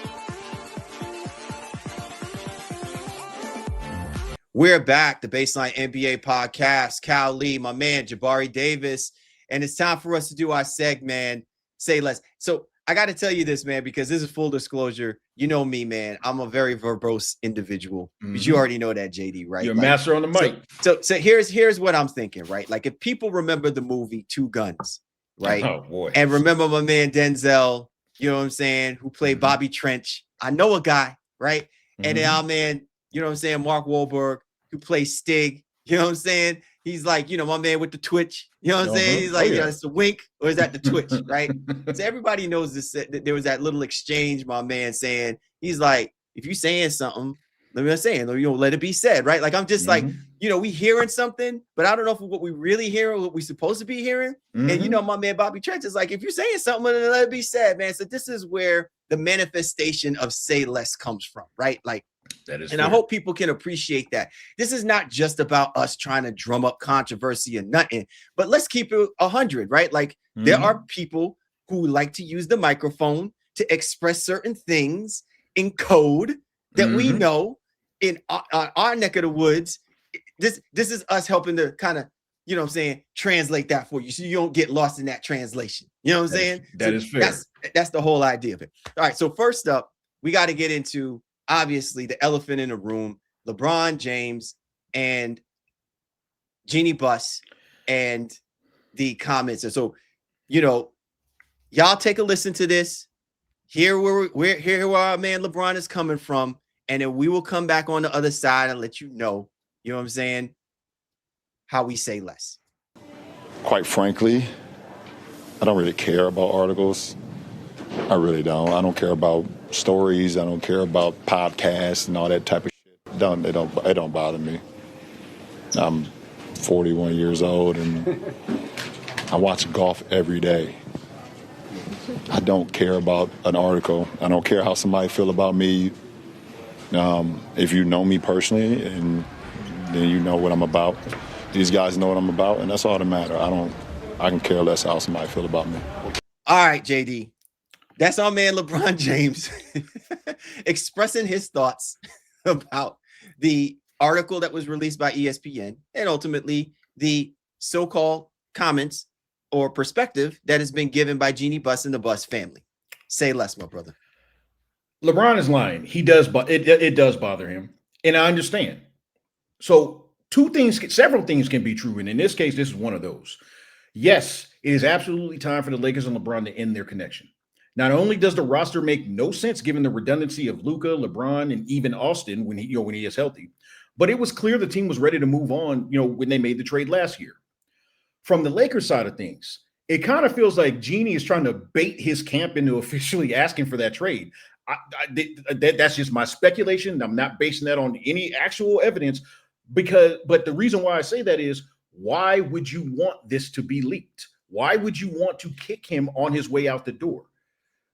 We're back, the Baseline NBA Podcast. Cal Lee, my man, Jabari Davis. And it's time for us to do our segment, Say Less. So I got to tell you this, man, because this is full disclosure. You know me, man. I'm a very verbose individual. But you already know that, JD, right? You're a master on the mic. So here's what I'm thinking, right? Like, if people remember the movie Two Guns, right? Oh, boy. And remember my man Denzel, you know what I'm saying, who played Bobby Trench. I know a guy, right? And then our man, you know what I'm saying, Mark Wahlberg, who plays Stig. You know what I'm saying? He's like, my man with the twitch. You know what I'm saying? He's like, it's the wink, or is that the twitch, right? So everybody knows this. There was that little exchange, my man saying, he's like, if you saying something, Let me saying, let it be said, right? Like, I'm just like, we hearing something, but I don't know if what we really hear or what we supposed to be hearing. And my man Bobby Trent is like, if you're saying something, then let it be said, man. So this is where the manifestation of say less comes from, right? Like, that is, and fair. I hope people can appreciate that. This is not just about us trying to drum up controversy and nothing, but let's keep it 100, right? Like, there are people who like to use the microphone to express certain things in code that we know in our neck of the woods. This is us helping to kind of, translate that for you, so you don't get lost in that translation. You know what I'm saying? That is fair. That's the whole idea of it. All right. So first up, we got to get into, obviously, the elephant in the room: LeBron James and Jeanie Buss and the comments. And so, y'all take a listen to this. Here where our man LeBron is coming from, and then we will come back on the other side and let you know what I'm saying, how we say less. Quite frankly, I don't really care about articles. I really don't. I don't care about stories. I don't care about podcasts and all that type of shit. It don't bother me. I'm 41 years old and I watch golf every day. I don't care about an article. I don't care how somebody feel about me. If you know me personally, and then you know what I'm about. These guys know what I'm about, and that's all that matters. I can care less how somebody feel about me. All right, JD. That's our man LeBron James expressing his thoughts about the article that was released by ESPN and ultimately the so-called comments or perspective that has been given by Jeanie Buss and the Buss family. Say less, my brother. LeBron is lying. He does, but it does bother him, and I understand. So several things can be true, and in this case, this is one of those. Yes, it is absolutely time for the Lakers and LeBron to end their connection. Not only does the roster make no sense given the redundancy of Luka, LeBron, and even Austin when he is healthy, but it was clear the team was ready to move on, when they made the trade last year. From the Lakers side of things, it kind of feels like Jeanie is trying to bait his camp into officially asking for that trade. That's just my speculation. I'm not basing that on any actual evidence but the reason why I say that is, why would you want this to be leaked? Why would you want to kick him on his way out the door?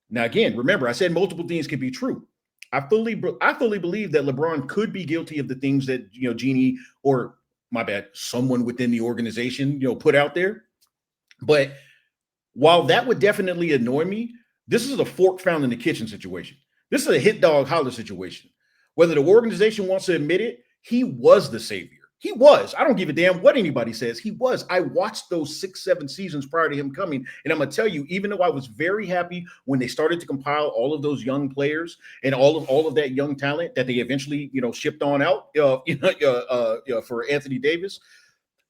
Now, again, remember, I said multiple things can be true. I fully believe that LeBron could be guilty of the things that, Jeanie, or someone within the organization, put out there. But while that would definitely annoy me, this is a fork found in the kitchen situation. This is a hit dog holler situation. Whether the organization wants to admit it, he was the savior. He was. I don't give a damn what anybody says. He was. I watched those 6-7 seasons prior to him coming. And I'm going to tell you, even though I was very happy when they started to compile all of those young players and all of that young talent that they eventually, shipped on out, for Anthony Davis,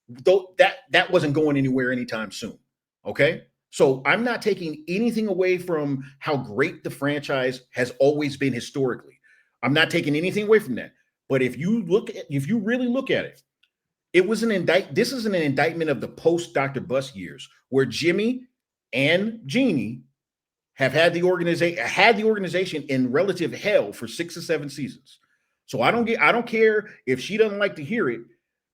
though that wasn't going anywhere anytime soon. Okay. So I'm not taking anything away from how great the franchise has always been historically. I'm not taking anything away from that. But if you really look at it, this is an indictment of the post Dr. Buss years, where Jimmy and Jeanie have had the organization in relative hell for 6 or 7 seasons. So I don't care if she doesn't like to hear it,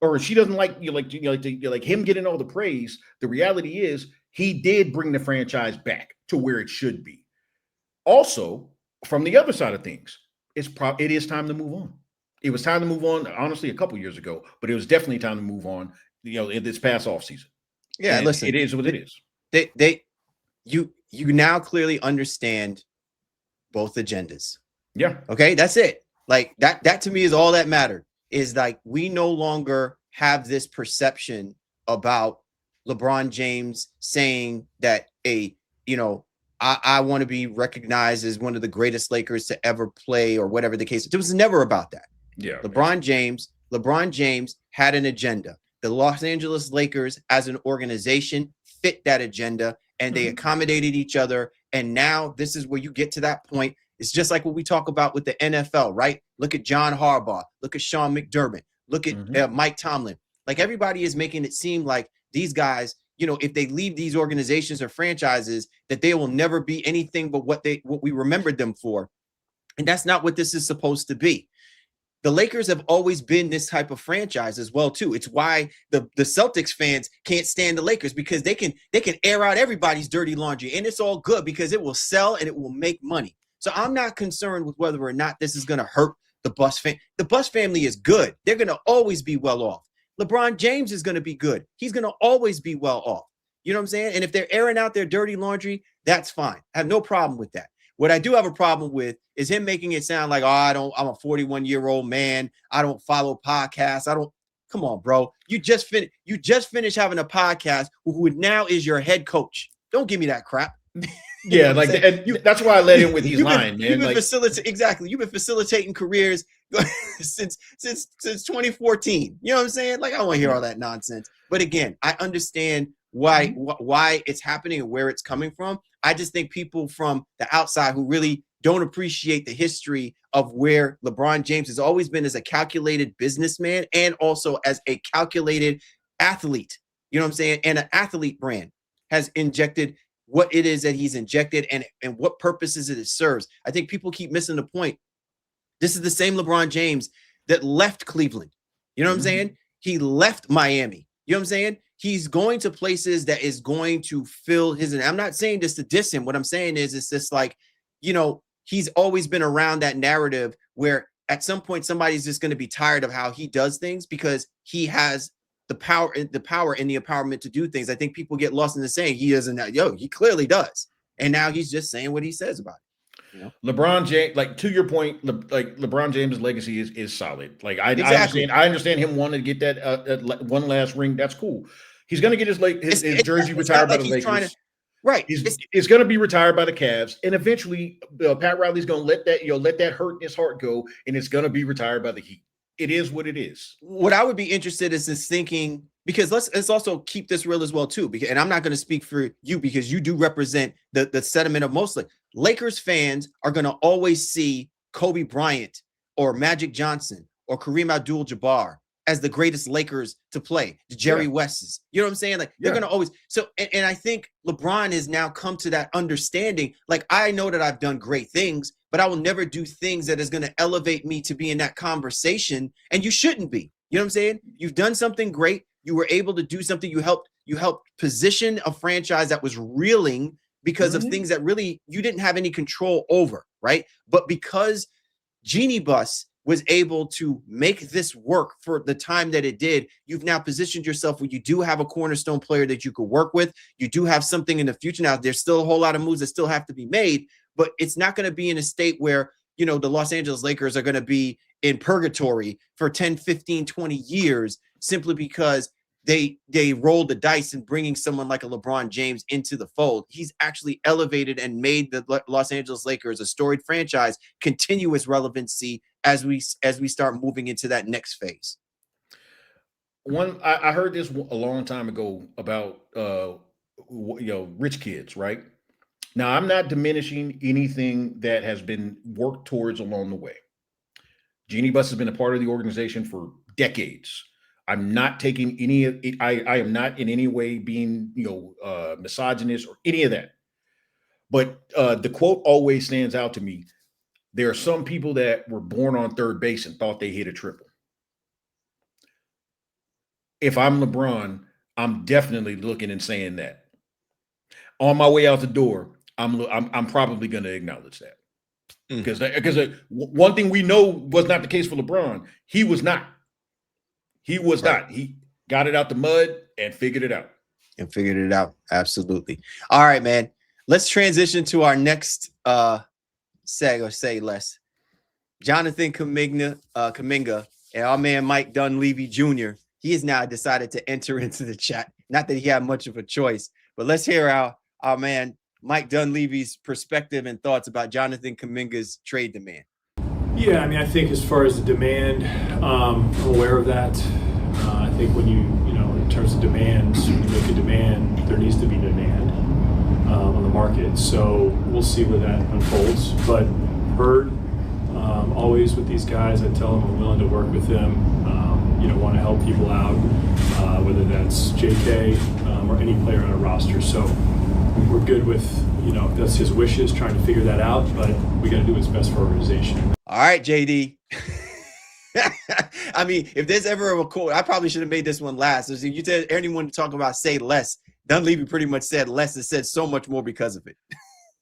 or if she doesn't like him getting all the praise. The reality is he did bring the franchise back to where it should be. Also, from the other side of things, it is time to move on. It was time to move on, honestly, a couple years ago, but it was definitely time to move on, in this past offseason. Yeah, and listen, it is what it is. You now clearly understand both agendas. Yeah. Okay, that's it. Like that to me is all that mattered. Is like, we no longer have this perception about LeBron James saying that I want to be recognized as one of the greatest Lakers to ever play, or whatever the case. It was never about that. Yeah. LeBron James had an agenda. The Los Angeles Lakers as an organization fit that agenda, and they accommodated each other. And now this is where you get to that point. It's just like what we talk about with the NFL, right? Look at John Harbaugh. Look at Sean McDermott. Look at Mike Tomlin. Like, everybody is making it seem like these guys, if they leave these organizations or franchises, that they will never be anything but what we remembered them for. And that's not what this is supposed to be. the Lakers have always been this type of franchise as well, too. It's why the Celtics fans can't stand the Lakers, because they can air out everybody's dirty laundry, and it's all good because it will sell and it will make money. So I'm not concerned with whether or not this is going to hurt the Bucks family. The Bucks family is good. They're going to always be well off. LeBron James is going to be good. He's going to always be well off. You know what I'm saying? And if they're airing out their dirty laundry, that's fine. I have no problem with that. What I do have a problem with is him making it sound like, I'm a 41-year-old man. I don't follow podcasts. Come on, bro. You just finished having a podcast who now is your head coach. Don't give me that crap. Yeah, like, and that's why I let him with his line, man. You've been exactly. You've been facilitating careers since 2014. You know what I'm saying? Like, I don't want to hear all that nonsense. But again, I understand why it's happening and where it's coming from. I just think people from the outside who really don't appreciate the history of where LeBron James has always been as a calculated businessman and also as a calculated athlete, you know what I'm saying? And an athlete brand has injected what it is that he's injected and what purposes it serves. I think people keep missing the point. This is the same LeBron James that left Cleveland. You know what I'm saying? He left Miami. You know what I'm saying? He's going to places that is going to fill his, and I'm not saying this to diss him. What I'm saying is, it's just like, you know, he's always been around that narrative where at some point somebody's just going to be tired of how he does things because he has the power and the empowerment to do things. I think people get lost in the saying he doesn't. He clearly does. And now he's just saying what he says about it. You know? LeBron James, like, to your point, like LeBron James' legacy is solid. Like, I Exactly. I understand him wanting to get that one last ring. That's cool. He's going to get his jersey retired by the Lakers. Right. It's going to be retired by the Cavs, and eventually Pat Riley's going to let that hurt in his heart go, and it's going to be retired by the Heat. It is what it is. What I would be interested is thinking, because let's also keep this real as well too. Because, and I'm not going to speak for you because you do represent the sentiment of most Lakers fans are going to always see Kobe Bryant or Magic Johnson or Kareem Abdul-Jabbar as the greatest Lakers to play, the Jerry West's. You know what I'm saying? Like, they're going to always. So, and I think LeBron has now come to that understanding. Like, I know that I've done great things, but I will never do things that is going to elevate me to be in that conversation. And you shouldn't be. You know what I'm saying? You've done something great. You were able to do something. You helped position a franchise that was reeling because of things that really you didn't have any control over, right? But because Jeanie Bus was able to make this work for the time that it did, you've now positioned yourself where you do have a cornerstone player that you could work with. You do have something in the future. Now, there's still a whole lot of moves that still have to be made, but it's not going to be in a state where, you know, the Los Angeles Lakers are going to be in purgatory for 10, 15, 20 years simply because they rolled the dice in bringing someone like a LeBron James into the fold. He's actually elevated and made the Los Angeles Lakers a storied franchise, continuous relevancy as we start moving into that next phase. I heard this a long time ago about rich kids, right? Now, I'm not diminishing anything that has been worked towards along the way. Jeanie Buss has been a part of the organization for decades. I'm not taking any of it. I am not in any way being, misogynist or any of that. But the quote always stands out to me. There are some people that were born on third base and thought they hit a triple. If I'm LeBron, I'm definitely looking and saying that. On my way out the door, I'm probably going to acknowledge that. Because one thing we know was not the case for LeBron. He was not. He was not. He got it out the mud and figured it out. Absolutely. All right, man. Let's transition to our next say less. Jonathan Kuminga and our man Mike Dunleavy Jr. He has now decided to enter into the chat. Not that he had much of a choice, but let's hear our man Mike Dunleavy's perspective and thoughts about Jonathan Kuminga's trade demand. Yeah, I mean, I think as far as the demand, I'm aware of that. I think when in terms of demands, when you make a demand, there needs to be demand on the market. So we'll see where that unfolds. But heard always with these guys, I tell them I'm willing to work with them. Want to help people out, whether that's JK or any player on a roster. So we're good with, if that's his wishes, trying to figure that out. But we got to do what's best for our organization. All right, JD. I mean, if there's ever a quote, I probably should have made this one last. If you tell anyone to talk about say less, Dunleavy pretty much said less and said so much more because of it.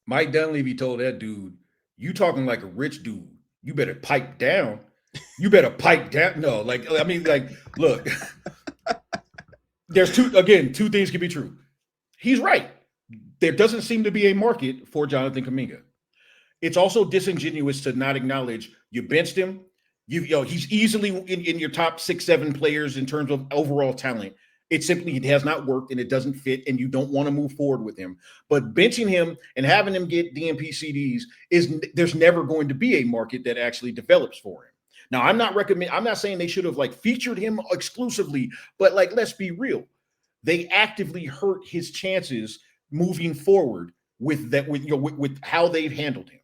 Mike Dunleavy told that dude, you talking like a rich dude. You better pipe down. You better pipe down. No, like, I mean, like, look, there's two things can be true. He's right. There doesn't seem to be a market for Jonathan Kuminga. It's also disingenuous to not acknowledge you benched him. He's easily in your top 6-7 players in terms of overall talent. It has not worked and it doesn't fit, and you don't want to move forward with him. But benching him and having him get DNP CDs there's never going to be a market that actually develops for him. Now, I'm not saying they should have like featured him exclusively, but like, let's be real. They actively hurt his chances moving forward with that, with how they've handled him.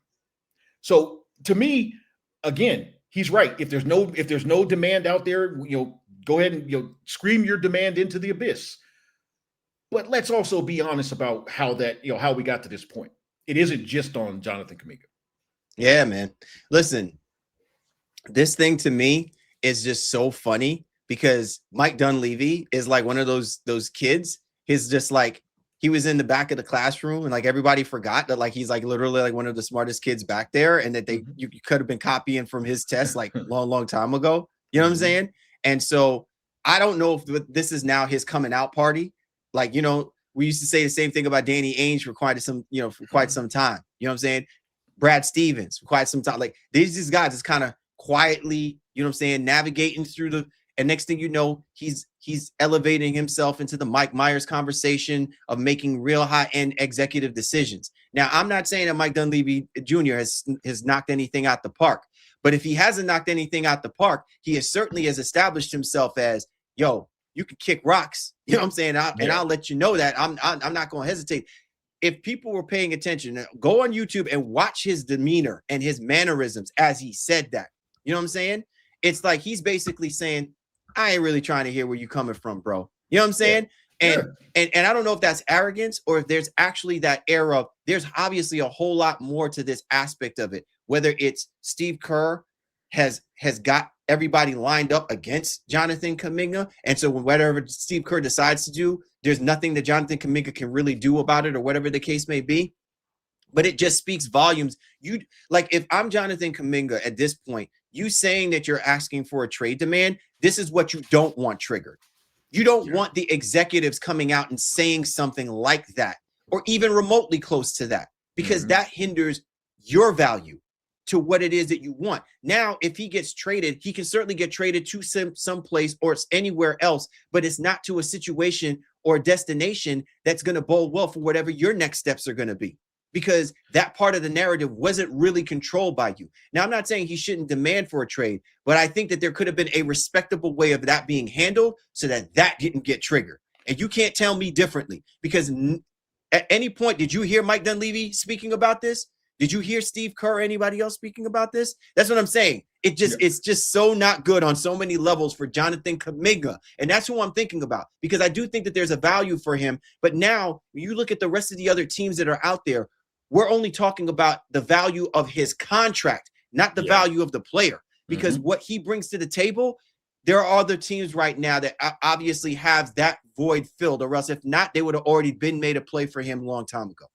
So to me, again, he's right. If there's no demand out there, go ahead and scream your demand into the abyss. But let's also be honest about how we got to this point. It isn't just on Jonathan Kuminga. Yeah, man. Listen, this thing to me is just so funny because Mike Dunleavy is like one of those kids. He's just like, he was in the back of the classroom and like everybody forgot that like he's like literally like one of the smartest kids back there, and that you could have been copying from his test like long time ago. You know what I'm saying? And so I don't know if this is now his coming out party. Like, we used to say the same thing about Danny Ainge for quite some time. You know what I'm saying? Brad Stevens for quite some time. Like these guys is kind of quietly, navigating through and next thing you know, he's elevating himself into the Mike Myers conversation of making real high-end executive decisions. Now, I'm not saying that Mike Dunleavy Jr. has knocked anything out the park. But if he hasn't knocked anything out the park, he certainly has established himself as, yo, you can kick rocks. You know what I'm saying? And I'll let you know that I'm not going to hesitate. If people were paying attention, go on YouTube and watch his demeanor and his mannerisms as he said that. You know what I'm saying? It's like he's basically saying, I ain't really trying to hear where you coming from, bro. You know what I'm saying? Yeah. And I don't know if that's arrogance or if there's actually that air of, there's obviously a whole lot more to this aspect of it. Whether it's Steve Kerr has got everybody lined up against Jonathan Kuminga. And so whatever Steve Kerr decides to do, there's nothing that Jonathan Kuminga can really do about it or whatever the case may be. But it just speaks volumes. If I'm Jonathan Kuminga at this point, you saying that you're asking for a trade demand, this is what you don't want triggered. You don't want the executives coming out and saying something like that or even remotely close to that, because that hinders your value to what it is that you want. Now, if he gets traded, he can certainly get traded to some place or anywhere else, but it's not to a situation or a destination that's going to bode well for whatever your next steps are going to be, because that part of the narrative wasn't really controlled by you. Now, I'm not saying he shouldn't demand for a trade, but I think that there could have been a respectable way of that being handled so that didn't get triggered. And you can't tell me differently, because at any point, did you hear Mike Dunleavy speaking about this? Did you hear Steve Kerr or anybody else speaking about this? That's what I'm saying. It's just so not good on so many levels for Jonathan Kuminga. And that's who I'm thinking about, because I do think that there's a value for him. But now when you look at the rest of the other teams that are out there, we're only talking about the value of his contract, not the value of the player, because what he brings to the table, there are other teams right now that obviously have that void filled, or else if not, they would have already been made a play for him a long time ago.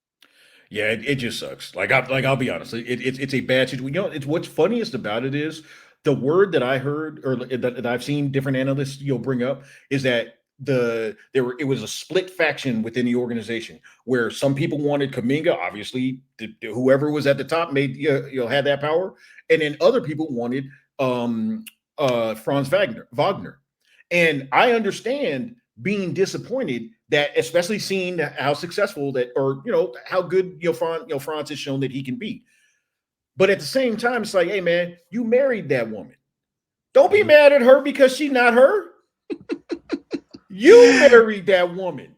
Yeah, it just sucks. I'll be honest. It's a bad situation. It's what's funniest about it is the word that I heard or that I've seen different analysts bring up is that it was a split faction within the organization where some people wanted Kuminga, obviously whoever was at the top made had that power, and then other people wanted Franz Wagner. And I understand being disappointed that, especially seeing how successful that, or how good Franz has shown that he can be. But at the same time, it's like, hey man, you married that woman. Don't be mad at her because she's not her. You married that woman.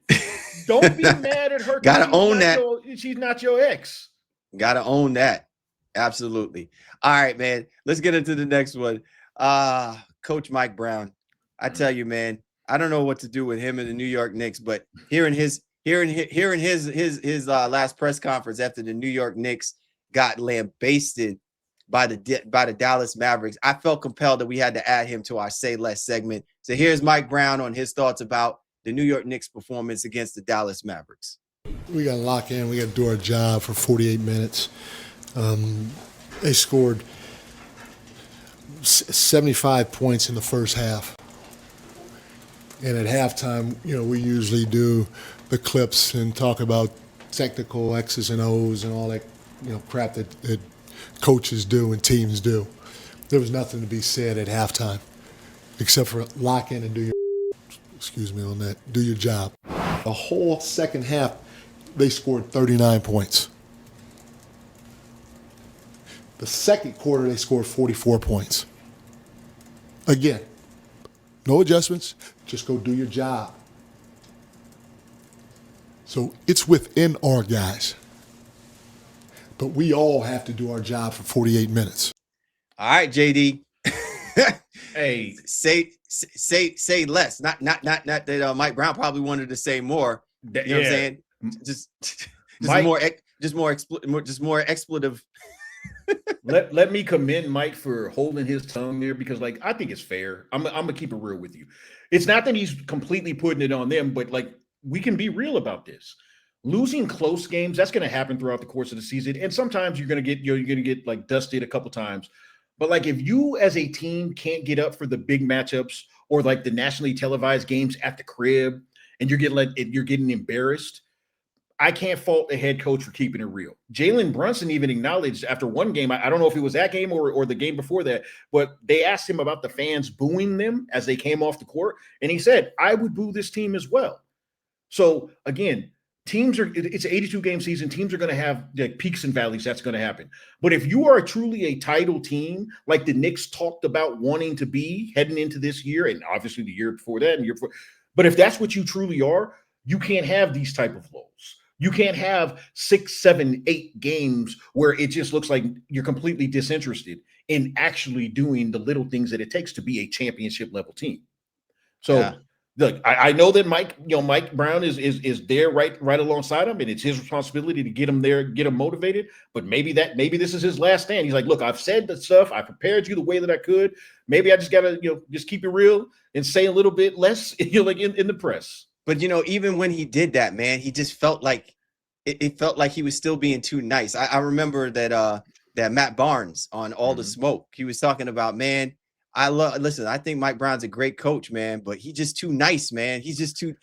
Don't be mad at her. Gotta own that. She's not your ex. Gotta own that. Absolutely. All right, man. Let's get into the next one. Coach Mike Brown. I tell you, man, I don't know what to do with him and the New York Knicks, but hearing his last press conference after the New York Knicks got lambasted by the Dallas Mavericks. I felt compelled that we had to add him to our Say Less segment. So here's Mike Brown on his thoughts about the New York Knicks performance against the Dallas Mavericks. We got to lock in. We got to do our job for 48 minutes. They scored 75 points in the first half. And at halftime, we usually do the clips and talk about technical X's and O's and all that, crap that coaches do and teams do. There was nothing to be said at halftime except for lock in and do your job. The whole second half, they scored 39 points. The second quarter, they scored 44 points. Again, no adjustments, just go do your job. So it's within our guys. But we all have to do our job for 48 minutes. All right, JD. Hey, say less. Not that Mike Brown probably wanted to say more. You know what I'm saying? Just more expletive. let me commend Mike for holding his tongue there, because I think it's fair. I'm gonna keep it real with you. It's not that he's completely putting it on them, but we can be real about this. Losing close games, that's going to happen throughout the course of the season, and sometimes you're going to get dusted a couple times. But if you as a team can't get up for the big matchups or the nationally televised games at the crib, and you're getting embarrassed, I can't fault the head coach for keeping it real. Jalen Brunson even acknowledged after one game, I don't know if it was that game or the game before that, but they asked him about the fans booing them as they came off the court, and he said, I would boo this team as well. So again, it's an 82-game season. Teams are going to have peaks and valleys. That's going to happen. But if you are truly a title team, like the Knicks talked about wanting to be heading into this year, and obviously the year before that and year before, but if that's what you truly are, you can't have these type of lows. You can't have 6, 7, 8 games where it just looks like you're completely disinterested in actually doing the little things that it takes to be a championship level team. So. Yeah. Look, I know that Mike Brown is there right alongside him, and it's his responsibility to get him there, get him motivated. But maybe this is his last stand. He's like, look, I've said the stuff, I prepared you the way that I could. Maybe I just gotta just keep it real and say a little bit less, in the press. But even when he did that, man, he just felt like it felt like he was still being too nice. I remember that Matt Barnes on All the Smoke, he was talking about, man, listen, I think Mike Brown's a great coach, man, but he's just too nice, man. He's just too,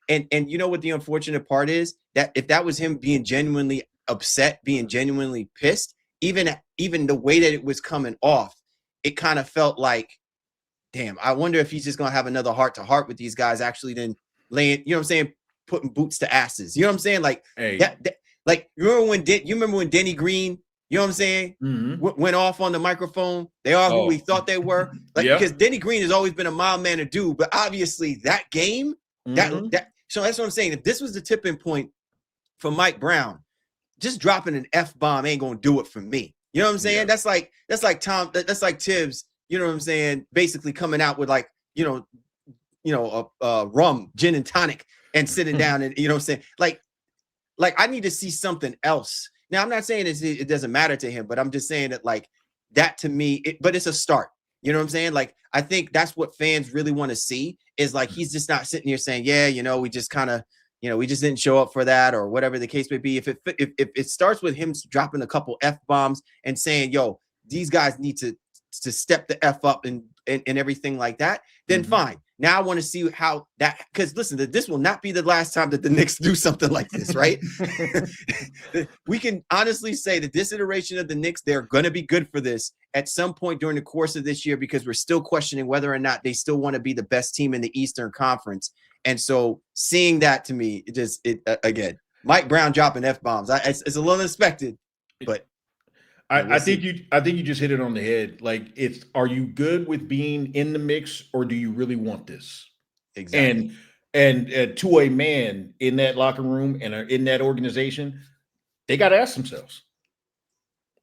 and you know what the unfortunate part is? That if that was him being genuinely upset, being genuinely pissed, even the way that it was coming off, it kind of felt like, damn, I wonder if he's just going to have another heart-to-heart with these guys, actually then laying, you know what I'm saying, putting boots to asses. You know what I'm saying? You remember when Denny Green, you know what I'm saying? Went off on the microphone. They are who we thought they were. Because Denny Green has always been a mild-mannered dude, but obviously that game, so that's what I'm saying. If this was the tipping point for Mike Brown, just dropping an F-bomb ain't gonna do it for me. You know what I'm saying? Yeah. That's like Tibbs, you know what I'm saying, basically coming out with rum, gin and tonic, and sitting down and, you know what I'm saying? Like I need to see something else. Now, I'm not saying it doesn't matter to him, but I'm just saying that that to me, but it's a start. You know what I'm saying? I think that's what fans really want to see is he's just not sitting here saying, yeah, we just kind of, we just didn't show up for that or whatever the case may be. If it starts with him dropping a couple F-bombs and saying, yo, these guys need to step the F up and everything like that, then fine. Now I want to see how that, because listen, this will not be the last time that the Knicks do something like this, right? We can honestly say that this iteration of the Knicks, they're going to be good for this at some point during the course of this year, because we're still questioning whether or not they still want to be the best team in the Eastern Conference. And so seeing that, to me, again, Mike Brown dropping F-bombs, it's a little unexpected, but I think you just hit it on the head. Are you good with being in the mix, or do you really want this? Exactly. And to a man in that locker room and in that organization, they got to ask themselves.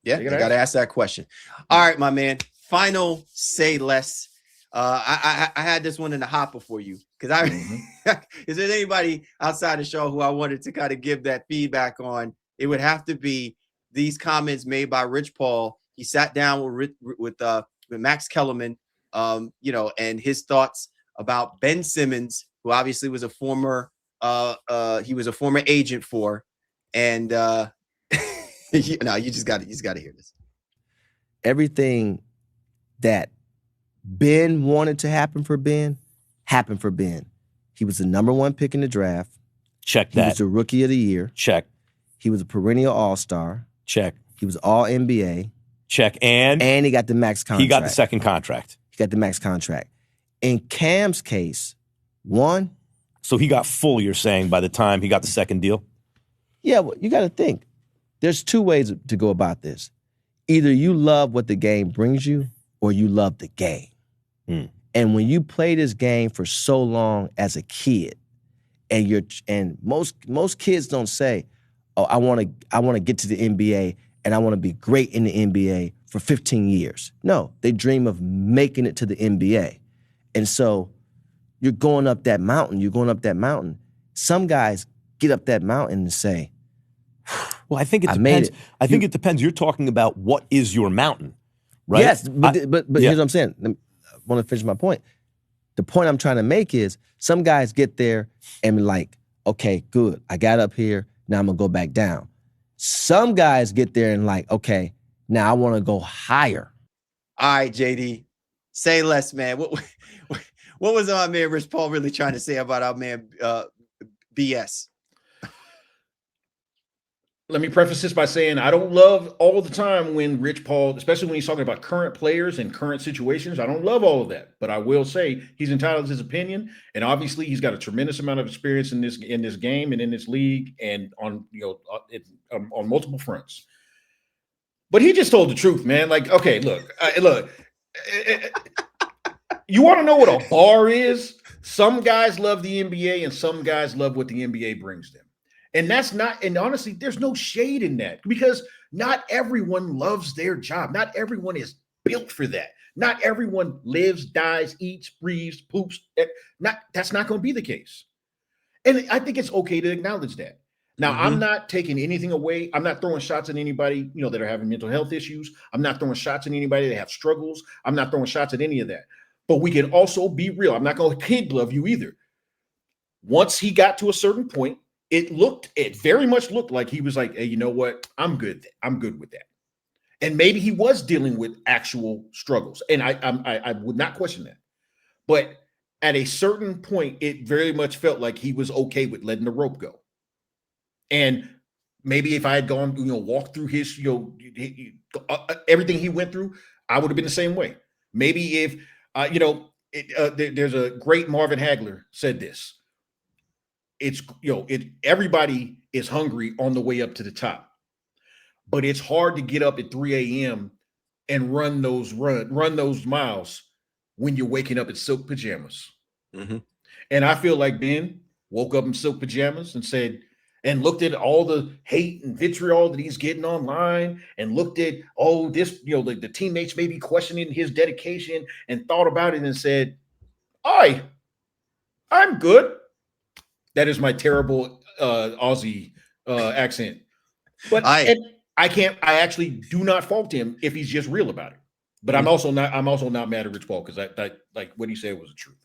Yeah, they got to ask that question. All right, my man. Final say less. I had this one in the hopper for you because is there anybody outside the show who I wanted to kind of give that feedback on? It would have to be these comments made by Rich Paul he sat down with Max Kellerman, and his thoughts about Ben Simmons, who obviously was a former agent for, and you just got to hear this. Everything that Ben wanted to happen for Ben happened for Ben. He was the number 1 pick in the draft. Check that. He was the rookie of the year. Check. He was a perennial all-star. Check. He was all NBA. Check. And he got the max contract. He got the second contract. He got the max contract. In Cam's case, 1. So he got full, you're saying, by the time he got the second deal? Yeah, well, you got to think. There's 2 ways to go about this. Either you love what the game brings you or you love the game. And when you play this game for so long as a kid, and most kids don't say, "Oh, I want to get to the NBA and I want to be great in the NBA for 15 years." No, they dream of making it to the NBA. And so you're going up that mountain. Some guys get up that mountain and say, well, I think it depends. I think it depends. You're talking about what is your mountain, right? Yes, but here's what I'm saying. I want to finish my point. The point I'm trying to make is some guys get there and be like, okay, good. I got up here. Now I'm going to go back down. Some guys get there and like, okay, now I want to go higher. All right, JD, say less, man. What was our man Rich Paul really trying to say about our man BS? Let me preface this by saying I don't love all the time when Rich Paul, especially when he's talking about current players and current situations. I don't love all of that, but I will say he's entitled to his opinion, and obviously he's got a tremendous amount of experience in this game and in this league, and on multiple fronts. But he just told the truth, man. Like, okay, look. You want to know what a bar is? Some guys love the NBA, and some guys love what the NBA brings them. And that's not, and honestly, there's no shade in that because not everyone loves their job. Not everyone is built for that. Not everyone lives, dies, eats, breathes, poops. That's not going to be the case. And I think it's okay to acknowledge that. Now, I'm not taking anything away. I'm not throwing shots at anybody, that are having mental health issues. I'm not throwing shots at anybody that have struggles. I'm not throwing shots at any of that. But we can also be real. I'm not going to kid glove you either. Once he got to a certain point, it very much looked like he was like, hey, you know what? I'm good with that. And maybe he was dealing with actual struggles. And I would not question that. But at a certain point, it very much felt like he was okay with letting the rope go. And maybe if I had gone, walked through his, everything he went through, I would have been the same way. Maybe if, there's a great Marvin Hagler said this. It's, everybody is hungry on the way up to the top, but it's hard to get up at 3 a.m. and run those miles when you're waking up in silk pajamas. And I feel like Ben woke up in silk pajamas and looked at all the hate and vitriol that he's getting online and looked at, the teammates may be questioning his dedication and thought about it and said, I'm good. That is my terrible Aussie accent. But I actually do not fault him if he's just real about it. But I'm also not mad at Rich Paul because I like what he said was the truth.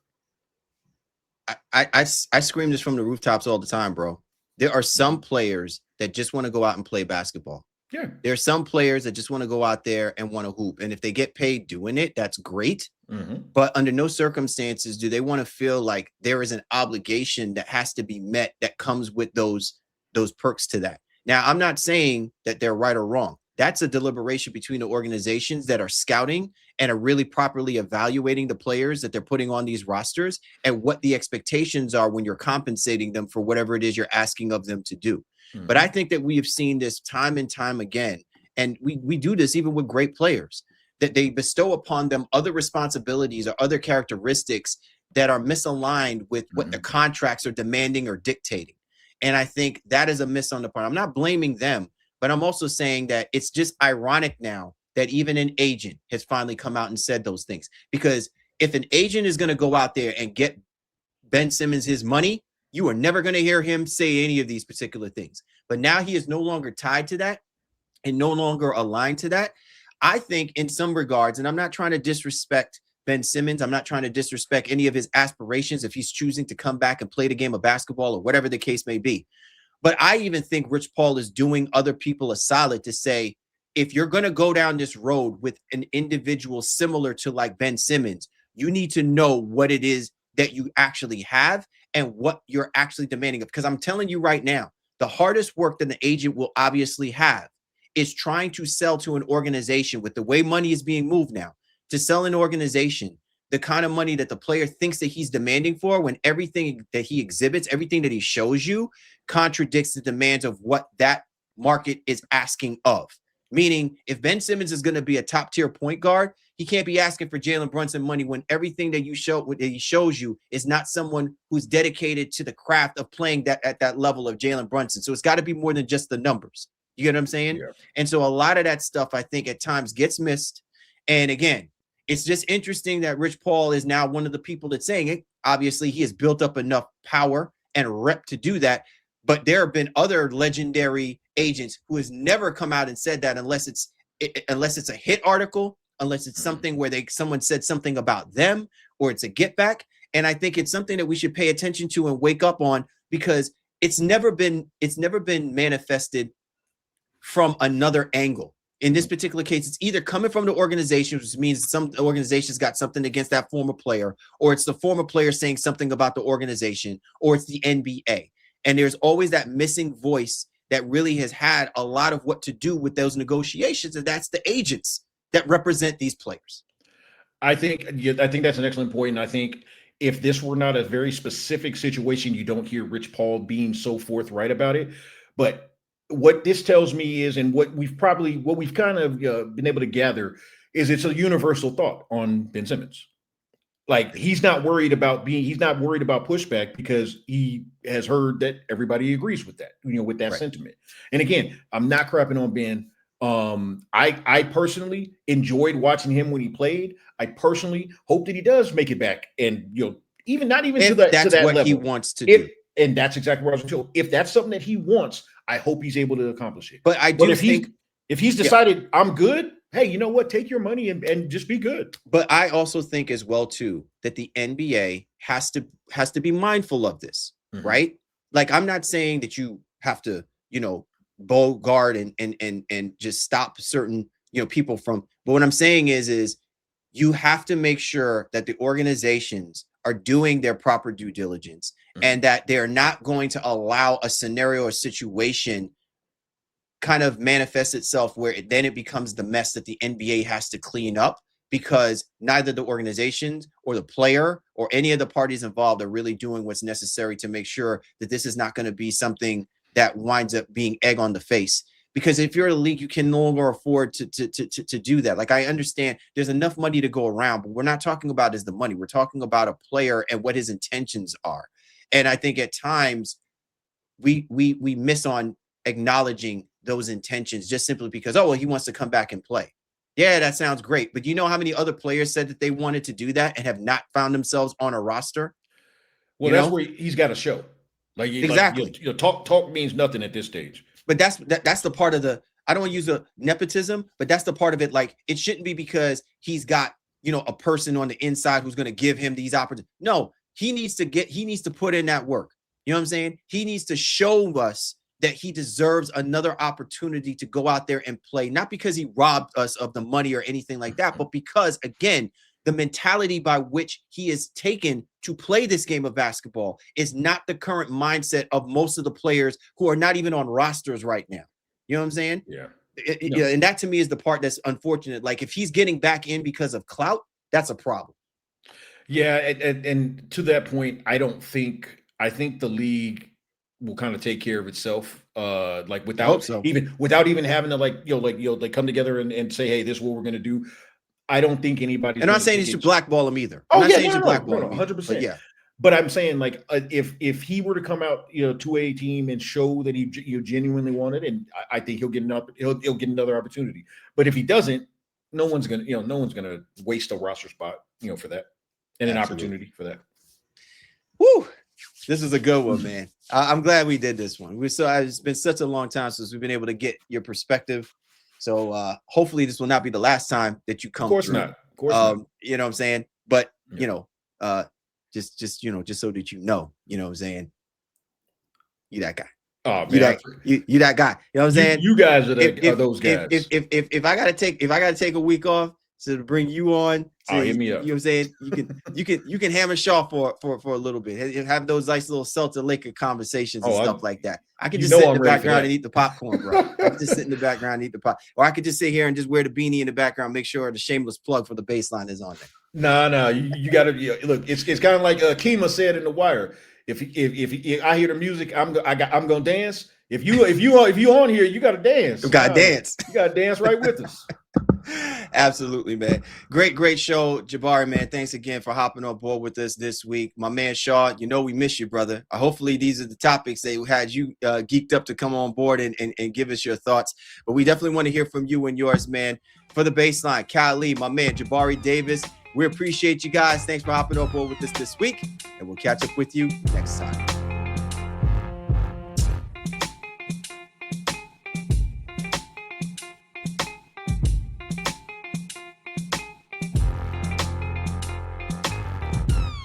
I scream this from the rooftops all the time, bro. There are some players that just want to go out and play basketball. Yeah. There are some players that just want to go out there and want to hoop. And if they get paid doing it, that's great. But under no circumstances do they want to feel like there is an obligation that has to be met that comes with those perks to that. Now, I'm not saying that they're right or wrong. That's a deliberation between the organizations that are scouting and are really properly evaluating the players that they're putting on these rosters and what the expectations are when you're compensating them for whatever it is you're asking of them to do. But I think that we have seen this time and time again. And we do this even with great players, that they bestow upon them other responsibilities or other characteristics that are misaligned with what the contracts are demanding or dictating. And I think that is a miss on the part. I'm not blaming them, but I'm also saying that it's just ironic now that even an agent has finally come out and said those things. Because if an agent is going to go out there and get Ben Simmons his money, you are never going to hear him say any of these particular things. But now he is no longer tied to that and no longer aligned to that. I think in some regards, and I'm not trying to disrespect Ben Simmons, I'm not trying to disrespect any of his aspirations if he's choosing to come back and play the game of basketball or whatever the case may be. But I even think Rich Paul is doing other people a solid to say, if you're going to go down this road with an individual similar to like Ben Simmons, you need to know what it is that you actually have and what you're actually demanding of. Because I'm telling you right now, the hardest work that the agent will obviously have is trying to sell to an organization with the way money is being moved now, to sell an organization the kind of money that the player thinks that he's demanding for, when everything that he exhibits, everything that he shows you contradicts the demands of what that market is asking of. Meaning, if Ben Simmons is going to be a top tier point guard, he can't be asking for Jalen Brunson money when everything that he shows you is not someone who's dedicated to the craft of playing that at that level of Jalen Brunson. So it's got to be more than just the numbers. You get what I'm saying? Yeah. And so a lot of that stuff, I think, at times gets missed. And again, it's just interesting that Rich Paul is now one of the people that's saying it. Obviously, he has built up enough power and rep to do that. But there have been other legendary agents who has never come out and said that unless it's a hit article, unless it's something where someone said something about them, or it's a get back. And I think it's something that we should pay attention to and wake up on, because it's never been manifested from another angle. In this particular case, it's either coming from the organization, which means some organization's got something against that former player, or it's the former player saying something about the organization, or it's the NBA. And there's always that missing voice that really has had a lot of what to do with those negotiations, and that's the agents that represent these players. I think that's an excellent point. And I think if this were not a very specific situation, you don't hear Rich Paul being so forthright about it. But what this tells me is, and what we've kind of been able to gather, is it's a universal thought on Ben Simmons. Like, he's not worried about pushback, because he has heard that everybody agrees with that, with that sentiment. And again, I'm not crapping on Ben. I personally enjoyed watching him when he played. I personally hope that he does make it back, and even not even to that what level he wants to do. And that's exactly what I was going to. If that's something that he wants, I hope he's able to accomplish it. But if he's decided I'm good, hey, you know what? Take your money and just be good. But I also think as well too that the NBA has to be mindful of this, right? Like, I'm not saying that you have to, bow guard and just stop certain people from. But what I'm saying is you have to make sure that the organizations are doing their proper due diligence, and that they're not going to allow a scenario or situation kind of manifest itself where it becomes the mess that the NBA has to clean up, because neither the organizations or the player or any of the parties involved are really doing what's necessary to make sure that this is not going to be something that winds up being egg on the face. Because if you're a league, you can no longer afford to do that. Like, I understand there's enough money to go around, but we're not talking about is the money. We're talking about a player and what his intentions are. And I think at times we miss on acknowledging those intentions just simply because, he wants to come back and play. Yeah, that sounds great. But you know how many other players said that they wanted to do that and have not found themselves on a roster? Well, that's where he's got to show. Exactly. Talk means nothing at this stage. But that's the part of the, I don't want to use a nepotism, but that's the part of it. Like, it shouldn't be because he's got, a person on the inside who's going to give him these opportunities. No, he needs to put in that work. You know what I'm saying? He needs to show us that he deserves another opportunity to go out there and play, not because he robbed us of the money or anything like that, but because, again, the mentality by which he is taken to play this game of basketball is not the current mindset of most of the players who are not even on rosters right now. You know what I'm saying? Yeah. And that to me is the part that's unfortunate. Like, if he's getting back in because of clout, that's a problem. Yeah. And to that point, I think the league will kind of take care of itself. Without even having to come together and say, hey, this is what we're going to do. I don't think anybody. And I'm not saying you should blackball him either. Oh, yeah, 100%. Yeah, but I'm saying, like, if he were to come out, to a team and show that he genuinely wanted, and I think he'll get another opportunity. But if he doesn't, no one's gonna waste a roster spot, for that, and an opportunity for that. Woo! This is a good one, man. I'm glad we did this one. It's been such a long time since we've been able to get your perspective. So hopefully this will not be the last time that you come. Of course through. not. Of course not. You know what I'm saying? But you know, just so that you know what I'm saying. You that guy. Oh man, you that guy. You know what I'm saying? You guys are those guys. If I gotta take a week off to bring you on, hit me up. You know what I'm saying? You can hammer Shaw for a little bit. Have those nice little Celtic Laker conversations and stuff like that. I could just sit in the background and eat the popcorn, bro. I could just sit in the background and eat the pop, or I could just sit here and just wear the beanie in the background, make sure the shameless plug for the baseline is on there. No, you gotta look. It's kind of like Kima said in The Wire. If I hear the music, I'm gonna dance. If you on here, you gotta dance. You gotta dance. You gotta dance right with us. Absolutely, man. Great show, Jabari, man. Thanks again for hopping on board with us this week. My man Shaw, we miss you, brother. Hopefully these are the topics that had you geeked up to come on board and give us your thoughts. But we definitely want to hear from you and yours, man. For the baseline, Cal, my man, Jabari Davis. We appreciate you guys. Thanks for hopping on board with us this week. And we'll catch up with you next time.